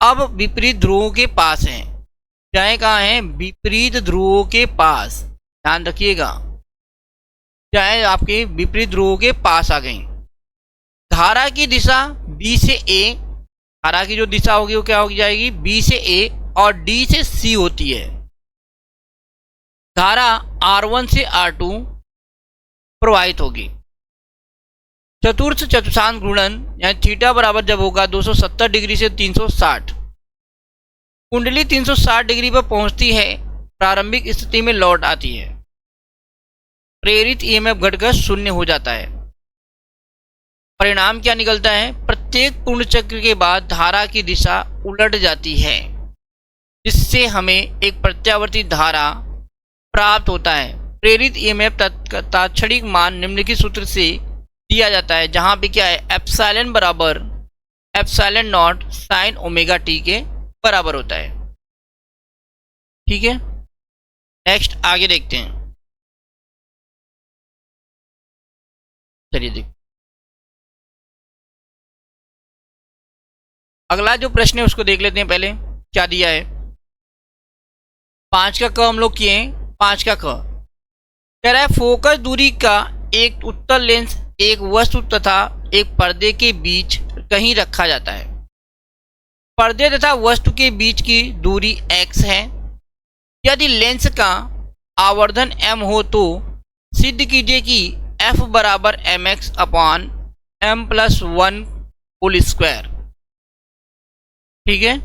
अब विपरीत ध्रुवों के पास हैं। भुजाएं कहाँ हैं, विपरीत ध्रुवों के पास, ध्यान रखिएगा, भुजाएं आपके विपरीत ध्रुवों के पास आ गई। धारा की दिशा बी से ए, धारा की जो दिशा होगी वो क्या हो जाएगी, बी से ए और डी से सी होती है। धारा R1 से R2 प्रवाहित होगी। चतुर्थ चतुर्थांश घूर्णन यानी थीटा बराबर जब होगा 270 डिग्री से 360, कुंडली 360 डिग्री पर पहुंचती है, प्रारंभिक स्थिति में लौट आती है। प्रेरित ईएमएफ घटकर 0 हो जाता है। परिणाम क्या निकलता है, प्रत्येक पूर्ण चक्र के बाद धारा की दिशा उलट जाती है, जिससे हमें एक प्रत्यावर्ती धारा प्राप्त होता है। प्रेरित ईएमएफ तात्क्षणिक मान निम्नलिखित सूत्र से दिया जाता है, जहां पे क्या है, एप्सिलॉन बराबर epsilon not sine omega T के बराबर होता है। ठीक है, नेक्स्ट आगे देखते हैं। चलिए देख, अगला जो प्रश्न है उसको देख लेते हैं। पहले क्या दिया है, 5 का क हम लोग किए, 5 का क कह रहा है फोकस दूरी का एक उत्तल लेंस एक वस्तु तथा एक पर्दे के बीच कहीं रखा जाता है। पर्दे तथा वस्तु के बीच की दूरी x है। यदि लेंस का आवर्धन m हो तो सिद्ध कीजिए कि f बराबर mx upon m plus 1 whole square. ठीक है,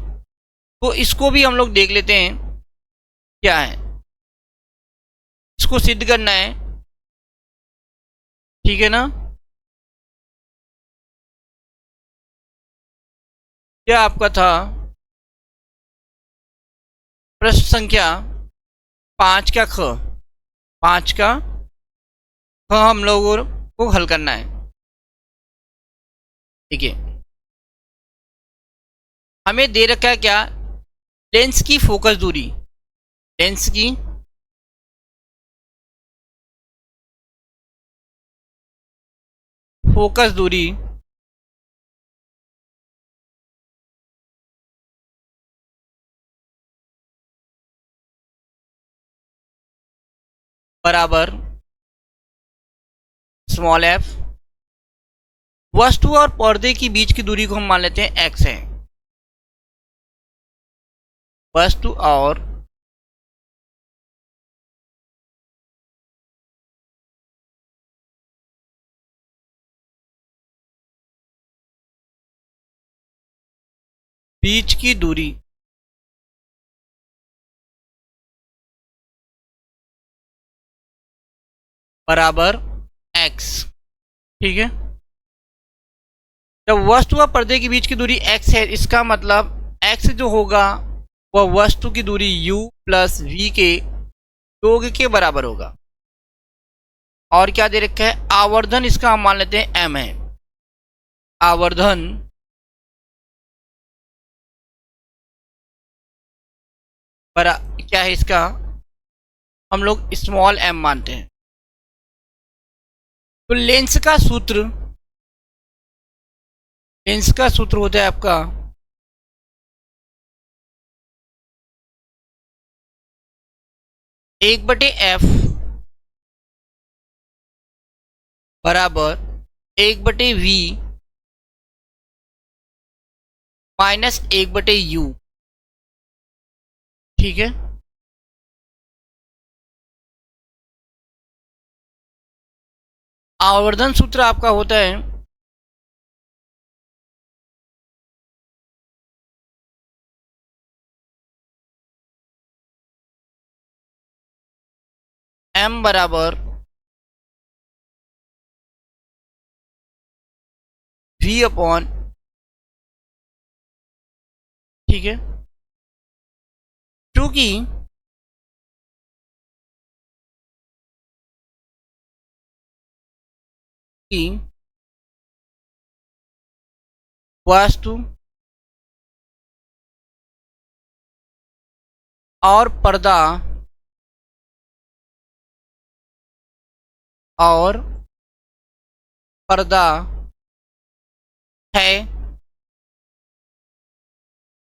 तो इसको भी हम लोग देख लेते हैं क्या है, इसको सिद्ध करना है। ठीक है ना, क्या आपका था प्रश्न संख्या 5 का ख, 5 का ख हम लोगों को हल करना है। ठीक है, हमें दे रखा है क्या, लेंस की फोकस दूरी, लेंस की फोकस दूरी बराबर स्मॉल एफ, वस्तु और पर्दे की बीच की दूरी को हम मान लेते हैं x है। वस्तु और बीच की दूरी बराबर x। ठीक है, जब वस्तु और पर्दे के बीच की दूरी x है, इसका मतलब x जो होगा वह वस्तु की दूरी u प्लस v के योग के बराबर होगा। और क्या दे रखा है, आवर्धन इसका हम मान लेते हैं m है। आवर्धन क्या है, इसका हम लोग स्मॉल m मानते हैं। तो लेंस का सूत्र, लेंस का सूत्र होता है आपका 1/f बराबर 1/v माइनस 1/u। ठीक है, आवर्धन सूत्र आपका होता है m बराबर v अपॉन, ठीक है, क्योंकि वस्तु और पर्दा और पर्दा है,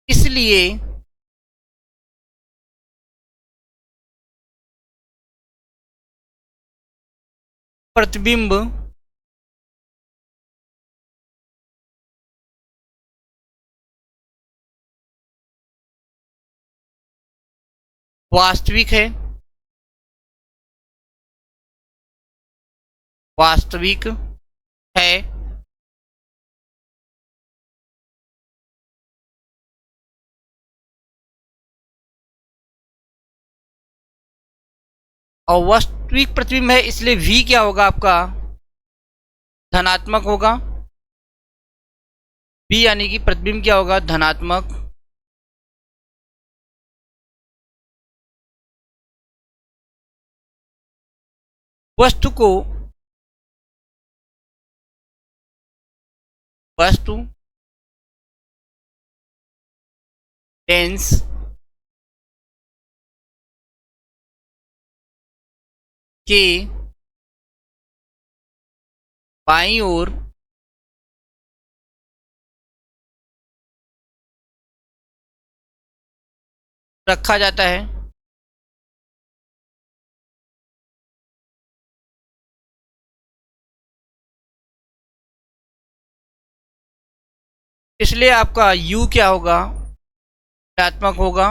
इसलिए प्रतिबिंब वास्तविक है, वास्तविक है। और वास्तविक प्रतिबिंब है, इसलिए v क्या होगा आपका, धनात्मक होगा। v यानी कि प्रतिबिंब क्या होगा, धनात्मक। वस्तु को लेंस के बाईं ओर रखा जाता है। इसलिए आपका u क्या होगा, ऋणात्मक होगा।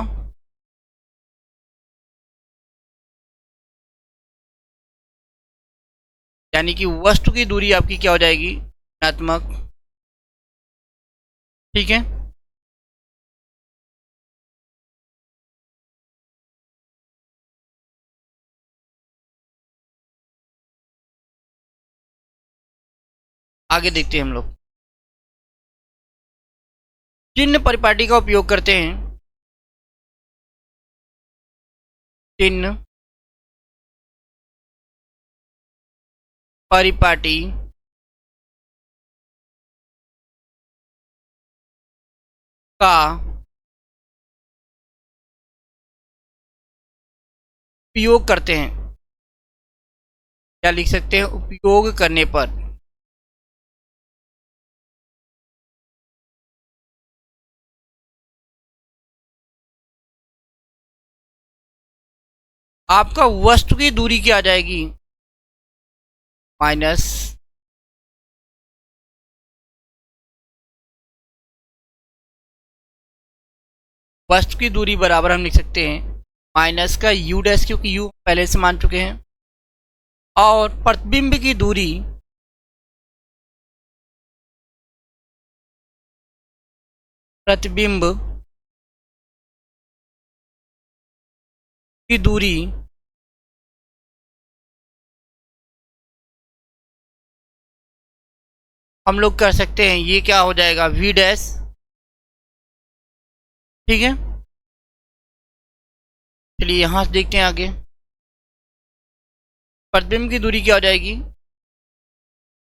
यानी कि वस्तु की दूरी आपकी क्या हो जाएगी, ऋणात्मक। ठीक है, आगे देखते हैं हम लोग। चिन्ह परिपाटी का उपयोग करते हैं। चिन्ह परिपाटी का उपयोग करते हैं। क्या लिख सकते हैं, उपयोग करने पर आपका वस्तु की दूरी क्या आ जाएगी, माइनस वस्तु की दूरी बराबर हम लिख सकते हैं माइनस का u डैश, क्योंकि u पहले से मान चुके हैं, और प्रतिबिंब की दूरी प्रतिबिंब की दूरी हम लोग कर सकते हैं, ये क्या हो जाएगा, v डैश। ठीक है, चलिए यहां से देखते हैं आगे। प्रतिबिंब की दूरी क्या हो जाएगी,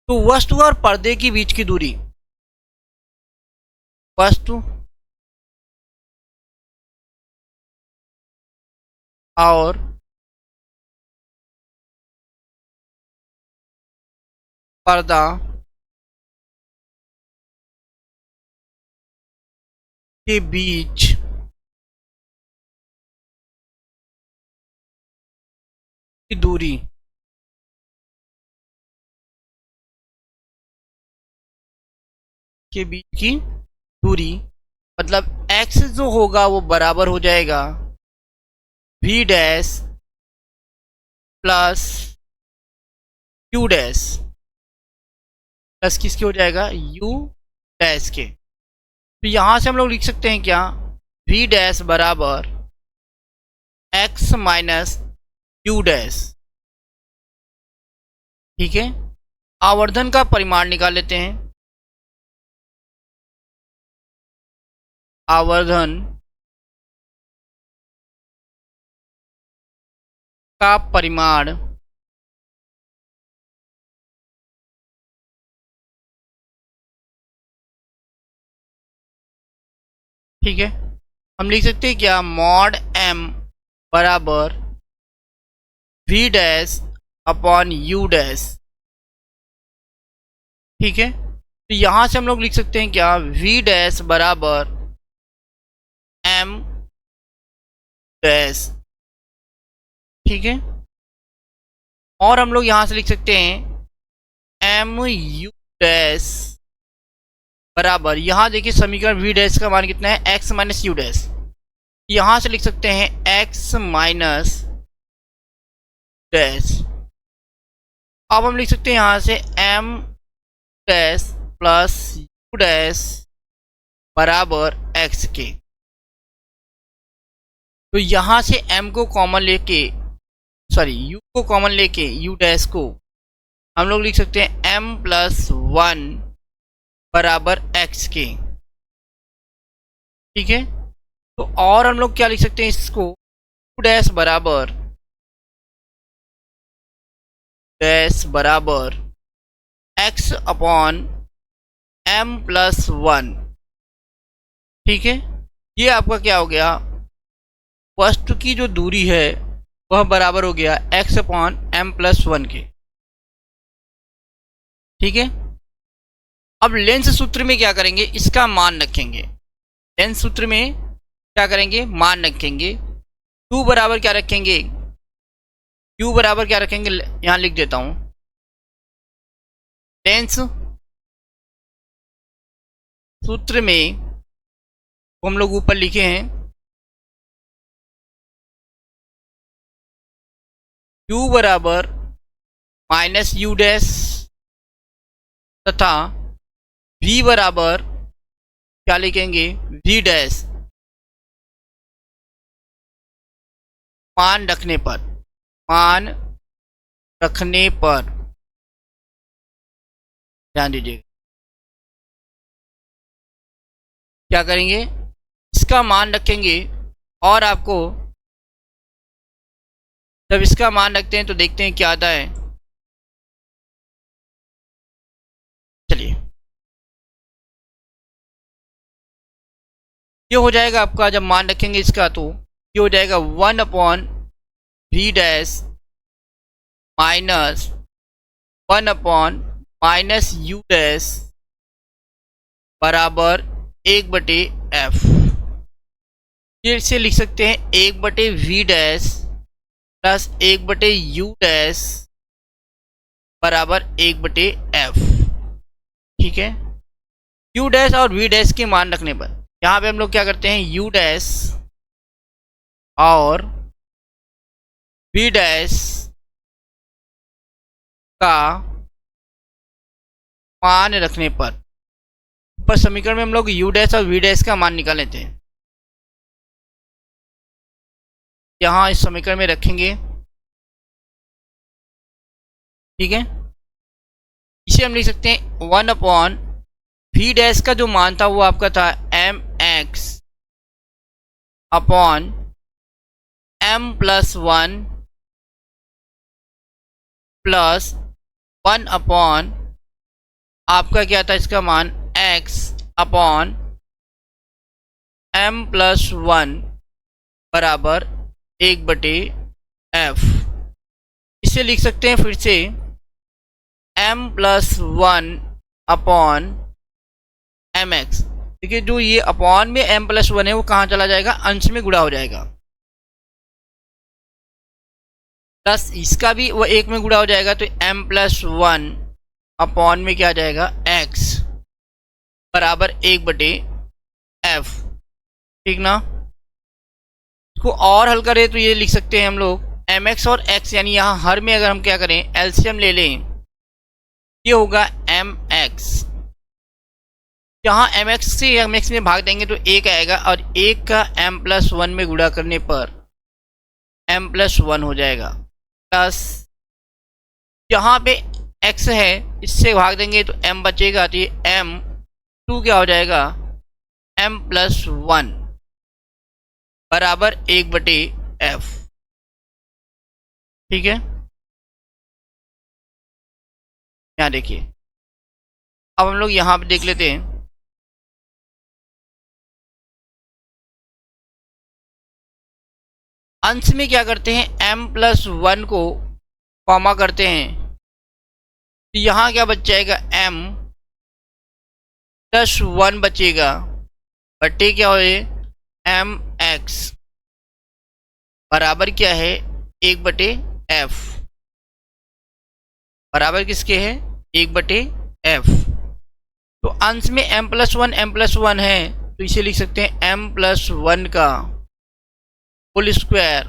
तो वस्तु और पर्दे के बीच की दूरी, वस्तु और पर्दा के बीच की दूरी मतलब x जो होगा वो बराबर हो जाएगा v dash plus u dash, plus किसके हो जाएगा, u डैश के। तो यहां से हम लोग लिख सकते हैं क्या, v डैश बराबर x माइनस u डैश। ठीक है, आवर्धन का परिमाण निकाल लेते हैं। आवर्धन का परिमाण ठीक है, हम लिख सकते हैं क्या, मॉड m बराबर v dash upon u dash. ठीक है, तो यहां से हम लोग लिख सकते हैं क्या, v डैश बराबर m डैश। ठीक है, और हम लोग यहां से लिख सकते हैं m u डैश बराबर, यहां देखिए समीकरण v डैश का मान कितना है, x माइनस u डैश। यहां से लिख सकते हैं x माइनस डैश। अब हम लिख सकते हैं यहां से m dash plus u dash बराबर x के। तो यहां से m को कॉमन लेके, सॉरी u को कॉमन लेके u डैश को हम लोग लिख सकते हैं m प्लस 1 बराबर x के। ठीक है, तो और हम लोग क्या लिख सकते हैं इसको, u डैश बराबर डैश बराबर x अपॉन m प्लस 1। ठीक है, ये आपका क्या हो गया, वस्तु की जो दूरी है वह बराबर हो गया x अपॉन m प्लस 1 के। ठीक है, अब लेंस सूत्र में क्या करेंगे, इसका मान रखेंगे। लेंस सूत्र में क्या करेंगे, मान रखेंगे। q बराबर क्या रखेंगे, q बराबर क्या रखेंगे, यहां लिख देता हूं। लेंस सूत्र में हम लोग ऊपर लिखे हैं q बराबर माइनस यू डैश तथा v बराबर क्या लिखेंगे, v डैश। मान रखने पर, मान रखने पर ध्यान दीजिएगा, क्या करेंगे, इसका मान रखेंगे। और आपको जब इसका मान रखते हैं तो देखते हैं क्या आता है। चलिए, ये हो जाएगा आपका, जब मान रखेंगे इसका तो ये हो जाएगा 1 upon v dash minus 1 upon minus you dash बराबर 1/f। फिर से लिख सकते हैं 1/v dash plus 1/u dash बराबर 1/f। ठीक है, u डैश और v डैश के मान रखने पर यहाँ पे हम लोग क्या करते हैं, u डैश और v डैश का मान रखने पर ऊपर समीकरण में हम लोग u डैश और v डैश का मान निकाल लेते हैं। यहाँ इस समीकरण में रखेंगे। ठीक है, इसे हम लिख सकते हैं 1 अपॉन v डैश का जो मान था वो आपका था mx upon m plus 1 plus 1 upon आपका क्या था, इसका मान x अपॉन m प्लस 1 बराबर 1/f। इसे लिख सकते हैं फिर से m प्लस 1 अपॉन mx। देखिए, जो ये अपॉन में m प्लस 1 है वो कहाँ चला जाएगा, अंश में गुणा हो जाएगा, प्लस इसका भी वो 1 में गुणा हो जाएगा, तो m प्लस 1 अपॉन में क्या आ जाएगा, x बराबर 1/f। ठीक ना, इसको और हल करें तो ये लिख सकते हैं हम लोग mx और x, यानी यहाँ हर में अगर हम क्या करें, एलसीएम ले लें, ये होगा mx। यहाँ mx से mx में भाग देंगे तो 1 आएगा और 1 का m प्लस 1 में गुणा करने पर m प्लस 1 हो जाएगा, प्लस यहाँ पे x है, इससे भाग देंगे तो m बचेगा, तो ये m2 क्या हो जाएगा, m प्लस 1 बराबर 1/f। ठीक है, यहाँ देखिए, अब हम लोग यहाँ पे देख लेते हैं। अंश में क्या करते हैं, m प्लस 1 को कॉमा करते हैं, तो यहाँ क्या बच जाएगा, m प्लस 1 बचेगा, बटे क्या हो, mx बराबर क्या है, 1/f। बराबर किसके है, 1/f। तो अंश में m प्लस 1 है, तो इसे लिख सकते हैं m प्लस 1 का होल स्क्वायर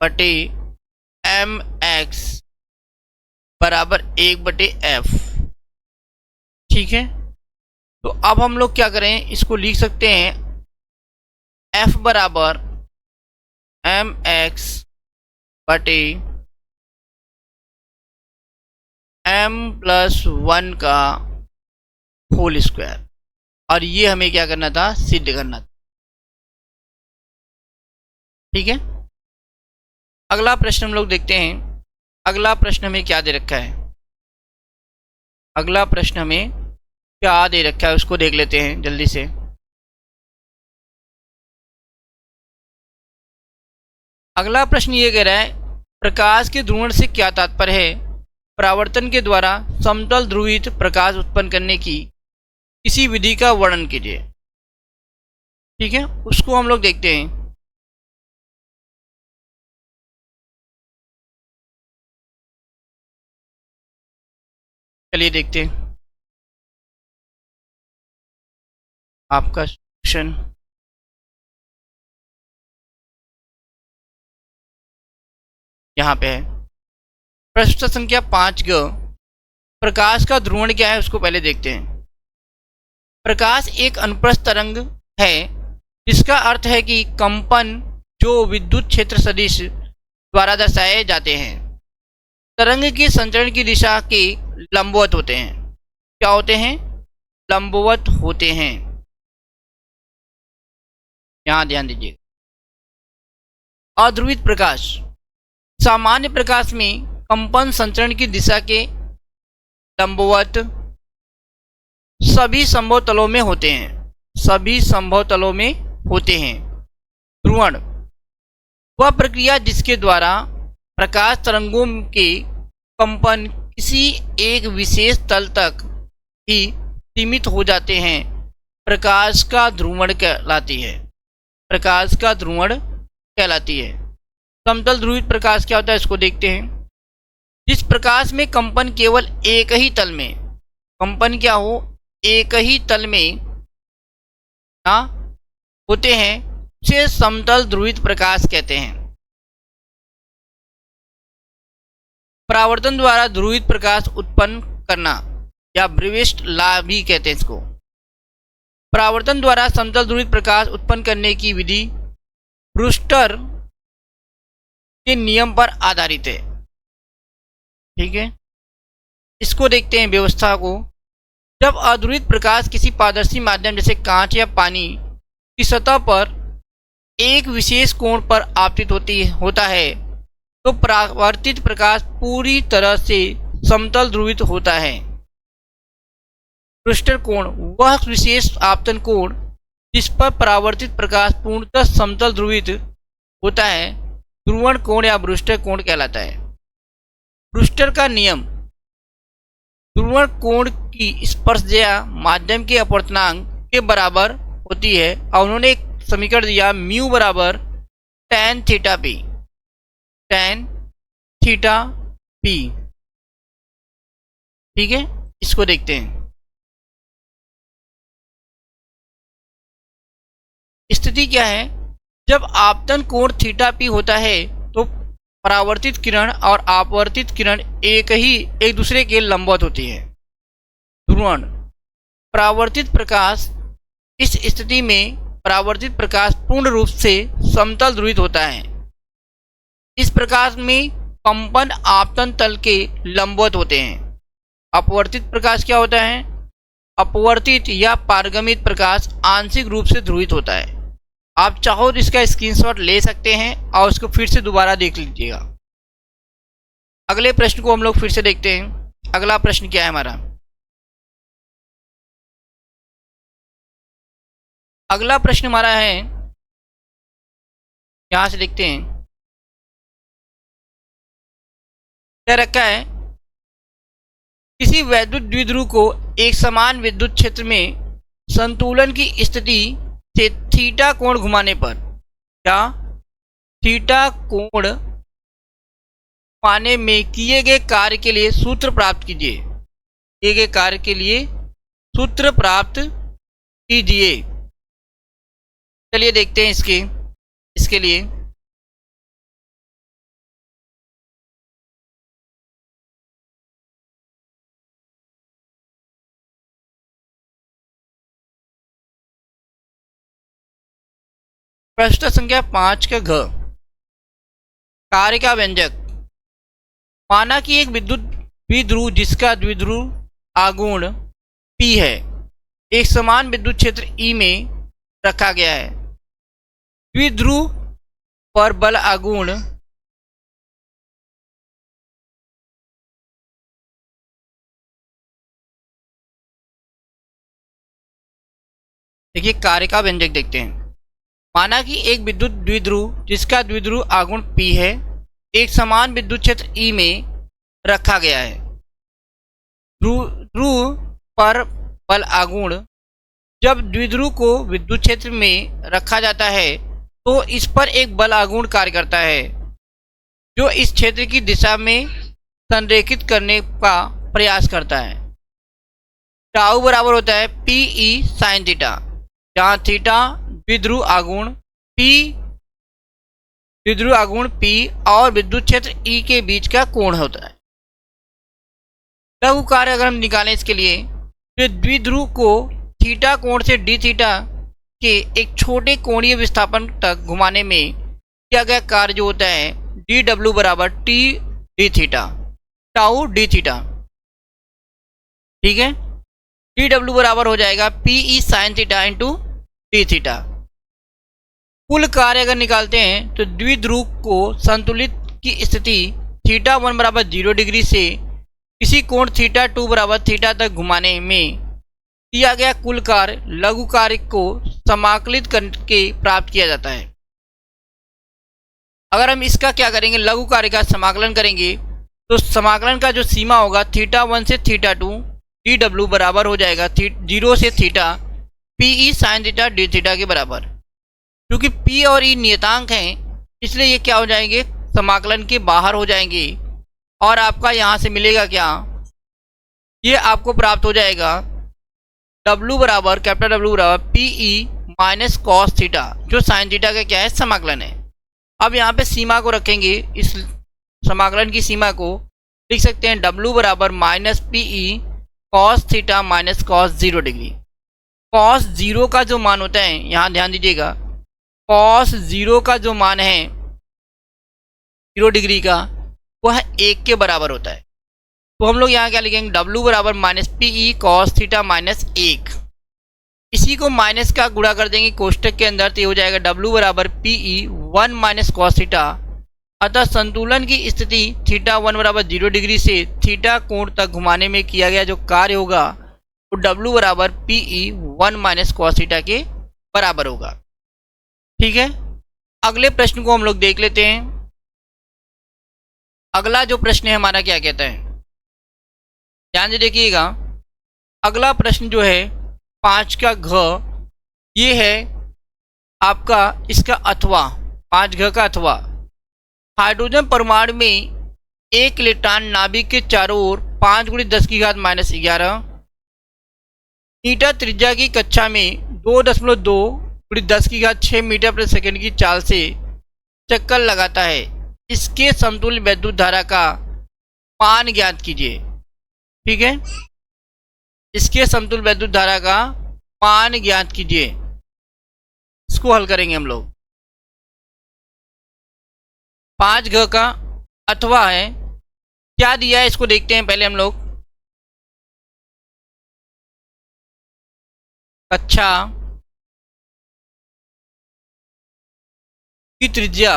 बटे mx बराबर 1/f। ठीक है, तो अब हम लोग क्या करें, इसको लिख सकते हैं f बराबर mx बटे m प्लस 1 का होल स्क्वायर, और ये हमें क्या करना था, सिद्ध करना था। ठीक है, अगला प्रश्न हम लोग देखते हैं। अगला प्रश्न हमें क्या दे रखा है, अगला प्रश्न हमें क्या दे रखा है उसको देख लेते हैं जल्दी से। अगला प्रश्न ये कह रहा है प्रकाश के ध्रुवण से क्या तात्पर्य है, परावर्तन के द्वारा समतल ध्रुवित प्रकाश उत्पन्न करने की किसी विधि का वर्णन कीजिए। ठीक है, उसको हम लोग देखते हैं। चलिए देखते हैं आपका क्वेश्चन। यहाँ पे है प्रश्न संख्या 5ग, प्रकाश का ध्रुवण क्या है उसको पहले देखते हैं। प्रकाश एक अनुप्रस्थ तरंग है जिसका अर्थ है कि कंपन जो विद्युत क्षेत्र सदिश द्वारा दर्शाए जाते हैं तरंग के संचरण की दिशा के लंबवत होते हैं। क्या होते हैं? लंबवत होते हैं। यहां ध्यान दीजिए। अध्रुवित प्रकाश, सामान्य प्रकाश में कंपन संचरण की दिशा के लंबवत सभी संभव तलों में होते हैं, सभी संभव तलों में होते हैं। ध्रुवण वह प्रक्रिया जिसके द्वारा प्रकाश तरंगों के कंपन किसी एक विशेष तल तक ही सीमित हो जाते हैं, प्रकाश का ध्रुवण कहलाती है, प्रकाश का ध्रुवण कहलाती है। समतल ध्रुवित प्रकाश क्या होता है इसको देखते हैं। जिस प्रकाश में कंपन केवल एक ही तल में, कंपन क्या हो, एक ही तल में होते हैं उसे समतल ध्रुवित प्रकाश कहते हैं। परावर्तन द्वारा ध्रुवित प्रकाश उत्पन्न करना या ब्रीवेस्ट लॉ भी कहते हैं इसको। परावर्तन द्वारा समतल ध्रुवित प्रकाश उत्पन्न करने की विधि ब्रूस्टर के नियम पर आधारित है। ठीक है, इसको देखते हैं व्यवस्था को। जब अध्रुवित प्रकाश किसी पारदर्शी माध्यम जैसे कांच या पानी की सतह पर एक विशेष कोण पर आपतित होता है तो परावर्तित प्रकाश पूरी तरह से समतल ध्रुवित होता है। ब्रूस्टर कोण वह विशेष आपतन कोण जिस पर परावर्तित प्रकाश पूर्णतः समतल ध्रुवित होता है ध्रुवण कोण या ब्रूस्टर कोण कहलाता है। ब्रूस्टर का नियम ध्रुवण कोण की स्पर्शज्या माध्यम के अपवर्तनांक के बराबर होती है और उन्होंने एक समीकरण दिया म्यू बराबर tan theta P, tan theta P. ठीक है, इसको देखते हैं। स्थिति क्या है, जब आपतन कोण थीटा पी होता है तो परावर्तित किरण और अपवर्तित किरण एक दूसरे के लंबवत होती है। ध्रुवण परावर्तित प्रकाश, इस स्थिति में परावर्तित प्रकाश पूर्ण रूप से समतल ध्रुवित होता है। इस प्रकाश में कंपन आपतन तल के लंबवत होते हैं। अपवर्तित प्रकाश क्या होता है, अपवर्तित या पारगमित प्रकाश आंशिक रूप से ध्रुवित होता है। आप चाहो तो इसका स्क्रीनशॉट ले सकते हैं और उसको फिर से दोबारा देख लीजिएगा। अगले प्रश्न को हम लोग फिर से देखते हैं। अगला प्रश्न क्या है हमारा, अगला प्रश्न हमारा है, यहां से देखते हैं क्या रखा है। किसी वैद्युत द्विध्रुव को एक समान विद्युत क्षेत्र में संतुलन की स्थिति से थीटा कोण घुमाने पर या थीटा कोण पाने में किए गए कार्य के लिए सूत्र प्राप्त कीजिए। किए गए कार्य के लिए सूत्र प्राप्त कीजिए। चलिए देखते हैं इसके लिए प्रश्न संख्या 5 का घ, कार्य का व्यंजक। माना कि एक विद्युत द्विध्रुव जिसका द्विध्रुव आघूर्ण P है एक समान विद्युत क्षेत्र E में रखा गया है। द्विध्रुव पर बल आघूर्ण देखिए कार्य का व्यंजक देखते हैं। माना कि एक विद्युत द्विध्रुव जिसका द्विध्रुव आघूर्ण P है एक समान विद्युत क्षेत्र E में रखा गया है। ध्रुव पर बल आघूर्ण जब द्विध्रुव को विद्युत क्षेत्र में रखा जाता है तो इस पर एक बल आघूर्ण कार्य करता है जो इस क्षेत्र की दिशा में संरेखित करने का प्रयास करता है। टाउ बराबर होता है पी ई साइन थीटा, जहाँ थीटा द्विध्रुव आघूर्ण P और विद्युत क्षेत्र E के बीच का कोण होता है। लघु कार्य अगर हम निकालें इसके लिए तो द्विध्रुव को थीटा कोण से डी थीटा के एक छोटे कोणीय विस्थापन तक घुमाने में किया गया कार्य जो होता है डी डब्ल्यू बराबर T D theta, tau D theta. ठीक है, डी डब्ल्यू बराबर हो जाएगा P E sine theta into D theta. कुल कार्य अगर निकालते हैं तो द्विध्रुव को संतुलित की स्थिति थीटा 1 बराबर 0 डिग्री से किसी कोण थीटा 2 बराबर थीटा तक घुमाने में किया गया कुल कार्य लघु कार्य को समाकलित करके प्राप्त किया जाता है। अगर हम इसका क्या करेंगे, लघु कार्य का समाकलन करेंगे तो समाकलन का जो सीमा होगा थीटा 1 से थीटा 2 डी डब्ल्यू बराबर हो जाएगा 0 से theta P E sine theta D theta के बराबर। क्योंकि P और E नियतांक हैं इसलिए ये क्या हो जाएंगे, समाकलन के बाहर हो जाएंगे और आपका यहाँ से मिलेगा क्या, ये आपको प्राप्त हो जाएगा W बराबर कैपिटल W बराबर P E minus cos theta जो साइन थीटा का क्या है समाकलन है। अब यहाँ पे सीमा को रखेंगे, इस समाकलन की सीमा को लिख सकते हैं W बराबर minus P E cos theta minus cos 0 degree. Cos 0 का जो मान होता है, यहाँ ध्यान दीजिएगा, कॉस 0 का जो मान है 0 डिग्री का वह 1 के बराबर होता है। तो हम लोग यहाँ क्या लिखेंगे, W बराबर minus P E cos theta minus 1। इसी को माइनस का गुणा कर देंगे कोष्टक के अंदर तो ये हो जाएगा W बराबर P E 1 minus cos theta. अतः संतुलन की स्थिति थीटा 1 बराबर 0 डिग्री से थीटा कोण तक घुमाने में किया गया जो कार्य होगा वो W बराबर P E 1 minus cos theta के बराबर होगा। ठीक है, अगले प्रश्न को हम लोग देख लेते हैं। अगला जो प्रश्न है हमारा क्या कहता है, ध्यान से देखिएगा। अगला प्रश्न जो है 5 का घ, ये है आपका इसका अथवा 5 घ का अथवा। हाइड्रोजन परमाणु में एक इलेक्ट्रॉन नाभिक के चारों ओर 5 × 10⁻⁻11 मीटर त्रिज्या की कक्षा में 2.2 × 10⁶ मीटर प्रति सेकंड की चाल से चक्कर लगाता है। इसके समतुल्य वैद्युत धारा का मान ज्ञात कीजिए। ठीक है, इसके समतुल्य वैद्युत धारा का मान ज्ञात कीजिए। इसको हल करेंगे हम लोग। 5 घ का अथवा है, क्या दिया है इसको देखते हैं पहले हम लोग। कक्षा की त्रिज्या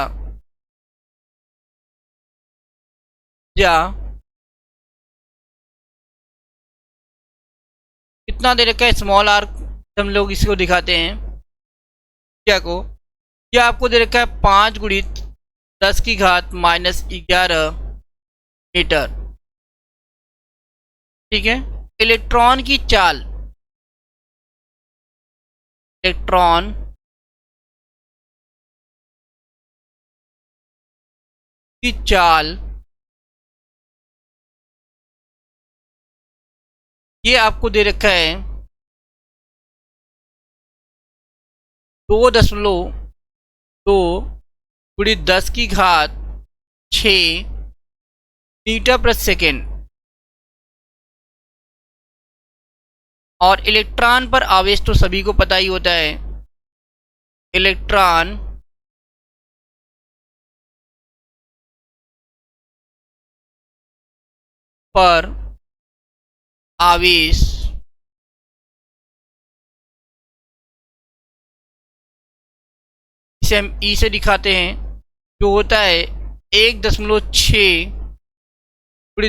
कितना दे रखा है, स्मॉल आर हम लोग इसको दिखाते हैं क्या को। क्या आपको दे रखा है 5 × 10⁻⁻11 मीटर। ठीक है, इलेक्ट्रॉन की चाल, इलेक्ट्रॉन की चाल ये आपको दे रखा है 2.2 × 10⁶ मीटर प्रति सेकेंड। और इलेक्ट्रॉन पर आवेश तो सभी को पता ही होता है, इलेक्ट्रॉन पर आवेश इसे हम ई से दिखाते हैं जो होता है 1.6 ×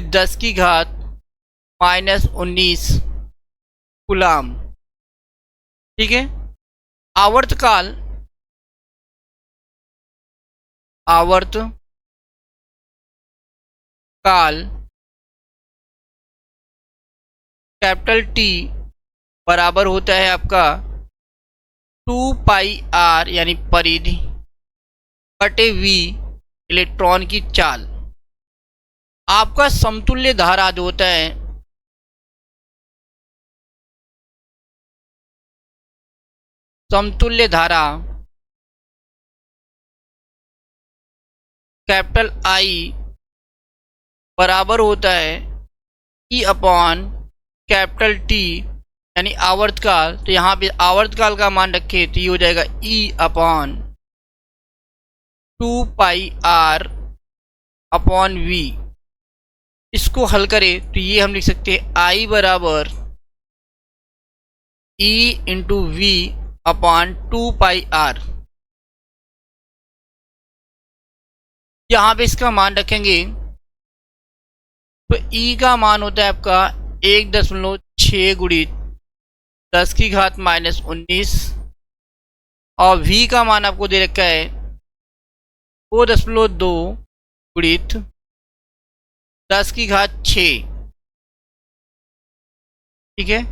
10⁻⁻19 कूलाम। ठीक है, आवर्तकाल कैपिटल टी बराबर होता है आपका 2πr यानी परिधि बटे v इलेक्ट्रॉन की चाल। आपका समतुल्य धारा जो होता है समतुल्य धारा कैपिटल I बराबर होता है E अपॉन कैपिटल टी यानी आवर्तकाल। तो यहाँ पे आवर्तकाल का मान रखे तो ये हो जाएगा E upon 2πr upon v। इसको हल करें तो ये हम लिख सकते हैं I बराबर E into we upon 2πr। यहाँ पे इसका मान रखेंगे तो E का मान होता है आपका 1.6 गुणित 10 की घात माइनस 19 और V का मान आपको दे रखा है 2.2 गुणित 10 की घात 6। ठीक है,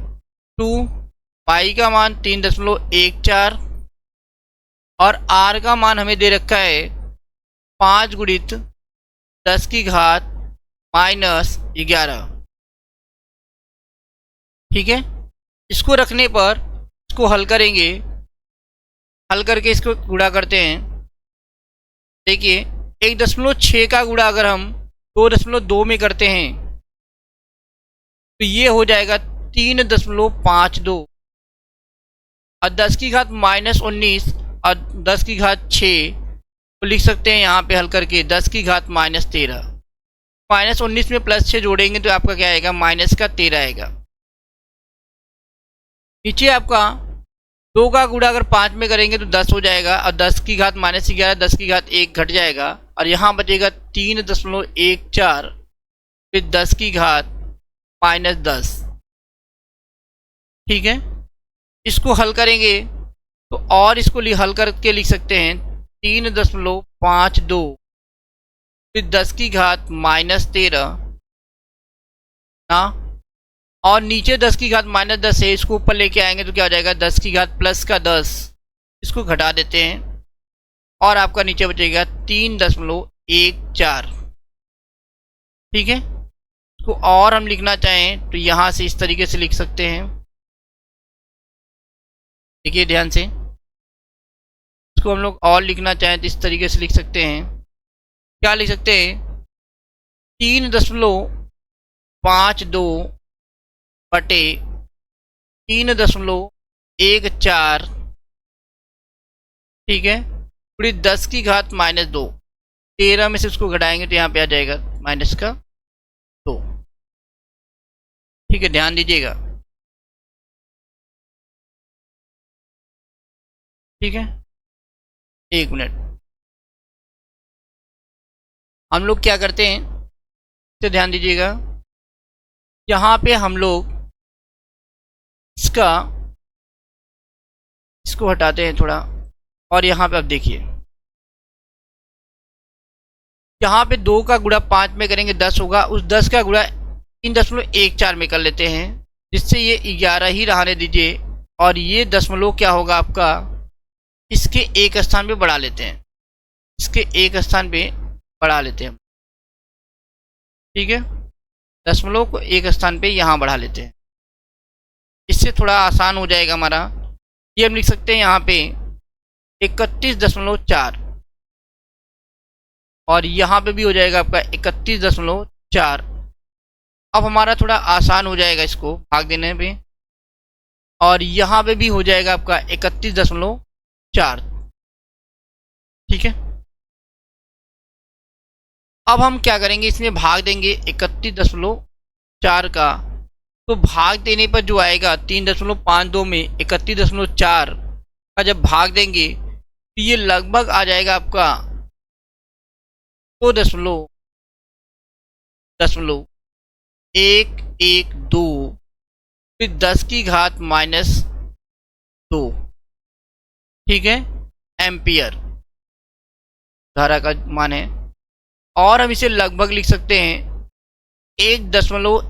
2 पाई का मान 3.14 और R का मान हमें दे रखा है 5 गुणित 10 की घात माइनस 11। ठीक है, इसको रखने पर इसको हल करेंगे, हल करके इसको गुणा करते हैं। देखिए 1.6 का गुणा अगर हम 2.2 में करते हैं तो ये हो जाएगा 3.52 और 10 की घात माइनस 19 और 10 की घात 6 तो लिख सकते हैं यहाँ पे हल करके 10 की घात माइनस 13। माइनस 19 में प्लस 6 जोड़ेंगे तो आपका क्या आएगा, माइनस का 13 आएगा। नीचे आपका 2 का गुणा अगर 5 में करेंगे तो 10 हो जाएगा और 10 की घात माइनस 11 10 की घात 1 घट जाएगा और यहाँ बचेगा 3.14 फिर 10 की घात माइनस 10। ठीक है, इसको हल करेंगे तो और इसको हल करके लिख सकते हैं 3.52 फिर 10 की घात माइनस 13 ना, और नीचे 10 की घात माइनस 10 है, इसको ऊपर लेके आएंगे तो क्या हो जाएगा 10 की घात प्लस का 10। इसको घटा देते हैं और आपका नीचे बचेगा 3.14। ठीक है, इसको और हम लिखना चाहें तो यहाँ से इस तरीके से लिख सकते हैं। देखिए ध्यान से, इसको हम लोग और लिखना चाहें तो इस तरीके से लिख सकते हैं। क्या लिख सकते हैं, 3.52 बटे 3.14। ठीक है, पूरी 10 की घात माइनस 2, 13 में से उसको घटाएंगे तो यहाँ पे आ जाएगा माइनस का 2। ठीक है, ध्यान दीजिएगा। ठीक है, 1 मिनट, हम लोग क्या करते हैं तो ध्यान दीजिएगा। यहाँ पे हम लोग इसको हटाते हैं थोड़ा और यहाँ पे अब देखिए, यहाँ पे 2 का गुणा 5 में करेंगे 10 होगा, उस 10 का गुणा 3.14 में कर लेते हैं जिससे ये 11 ही रहने दीजिए और ये दशमलव क्या होगा आपका, इसके एक स्थान पे बढ़ा लेते हैं, इसके एक स्थान पे बढ़ा लेते हैं। ठीक है, दशमलव को एक स्थान पे यहाँ बढ़ा लेते हैं, इससे थोड़ा आसान हो जाएगा हमारा। ये हम लिख सकते हैं यहाँ पे 31.4 और यहाँ पे भी हो जाएगा आपका 31.4। अब हमारा थोड़ा आसान हो जाएगा इसको भाग देने पे और यहाँ पे भी हो जाएगा आपका 31.4। ठीक है, अब हम क्या करेंगे, इसमें भाग देंगे 31.4 का, तो भाग देने पर जो आएगा 3.52 में 31.4 का जब भाग देंगे तो ये लगभग आ जाएगा आपका 2.112 फिर 10 की घात माइनस 2। ठीक है, एम्पियर धारा का मान है। और हम इसे लगभग लिख सकते हैं 1.12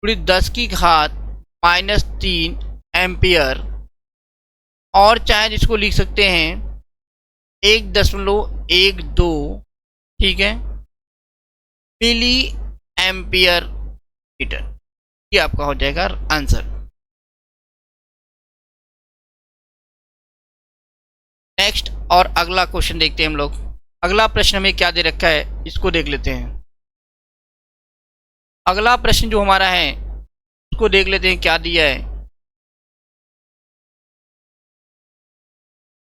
× 10⁻³ एम्पियर, और चाहे इसको लिख सकते हैं 1.12, ठीक है, मिली एम्पियर मीटर। ये आपका हो जाएगा आंसर। नेक्स्ट और अगला क्वेश्चन देखते हैं हम लोग। अगला प्रश्न हमें क्या दे रखा है इसको देख लेते हैं। अगला प्रश्न जो हमारा है उसको देख लेते हैं क्या दिया है।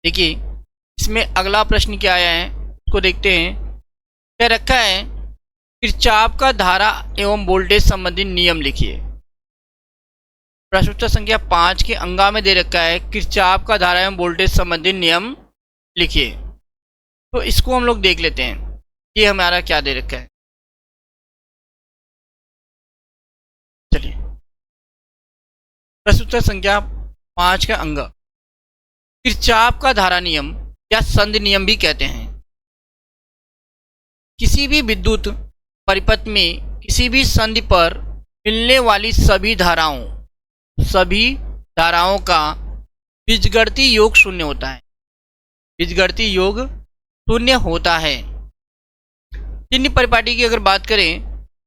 देखिए इसमें अगला प्रश्न क्या आया है उसको देखते हैं। क्या रखा है, किरचॉफ का धारा एवं वोल्टेज संबंधी नियम लिखिए। प्रश्नोत्तर संख्या 5 के अंगा में दे रखा है किरचॉफ का धारा एवं वोल्टेज संबंधी नियम लिखिए। तो इसको हम लोग देख लेते हैं, ये हमारा क्या दे रखा है। चलिए प्रश्नोत्तर संख्या 5 का अंग, किरचॉफ का धारा नियम या संधि नियम भी कहते हैं। किसी भी विद्युत परिपथ में किसी भी संधि पर मिलने वाली सभी धाराओं का बीजगणितीय योग शून्य होता है। बीजगणितीय योग शून्य होता है। चिन्ह परिपाटी की अगर बात करें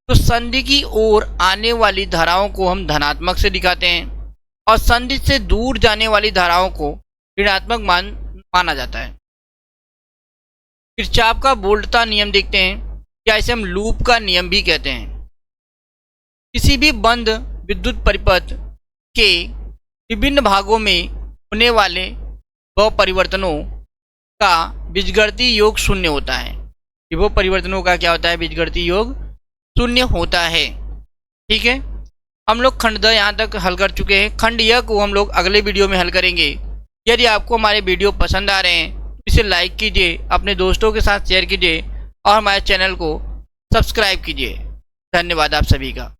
तो संधि की ओर आने वाली धाराओं को हम धनात्मक से दिखाते हैं और संधि से दूर जाने वाली धाराओं को ऋणात्मक माना जाता है। किरचॉफ का वोल्टता नियम देखते हैं, या इसे हम लूप का नियम भी कहते हैं। किसी भी बंद विद्युत परिपथ के विभिन्न भागों में होने वाले विभव परिवर्तनों का बीजगणितीय योग शून्य होता है। विभव परिवर्तनों का क्या होता है, बीजगणितीय योग शून्य होता है। ठीक है, हम लोग खंड द यहाँ तक हल कर चुके हैं। खंड य को हम लोग अगले वीडियो में हल करेंगे। यदि आपको हमारे वीडियो पसंद आ रहे हैं तो इसे लाइक कीजिए, अपने दोस्तों के साथ शेयर कीजिए और हमारे चैनल को सब्सक्राइब कीजिए। धन्यवाद आप सभी का।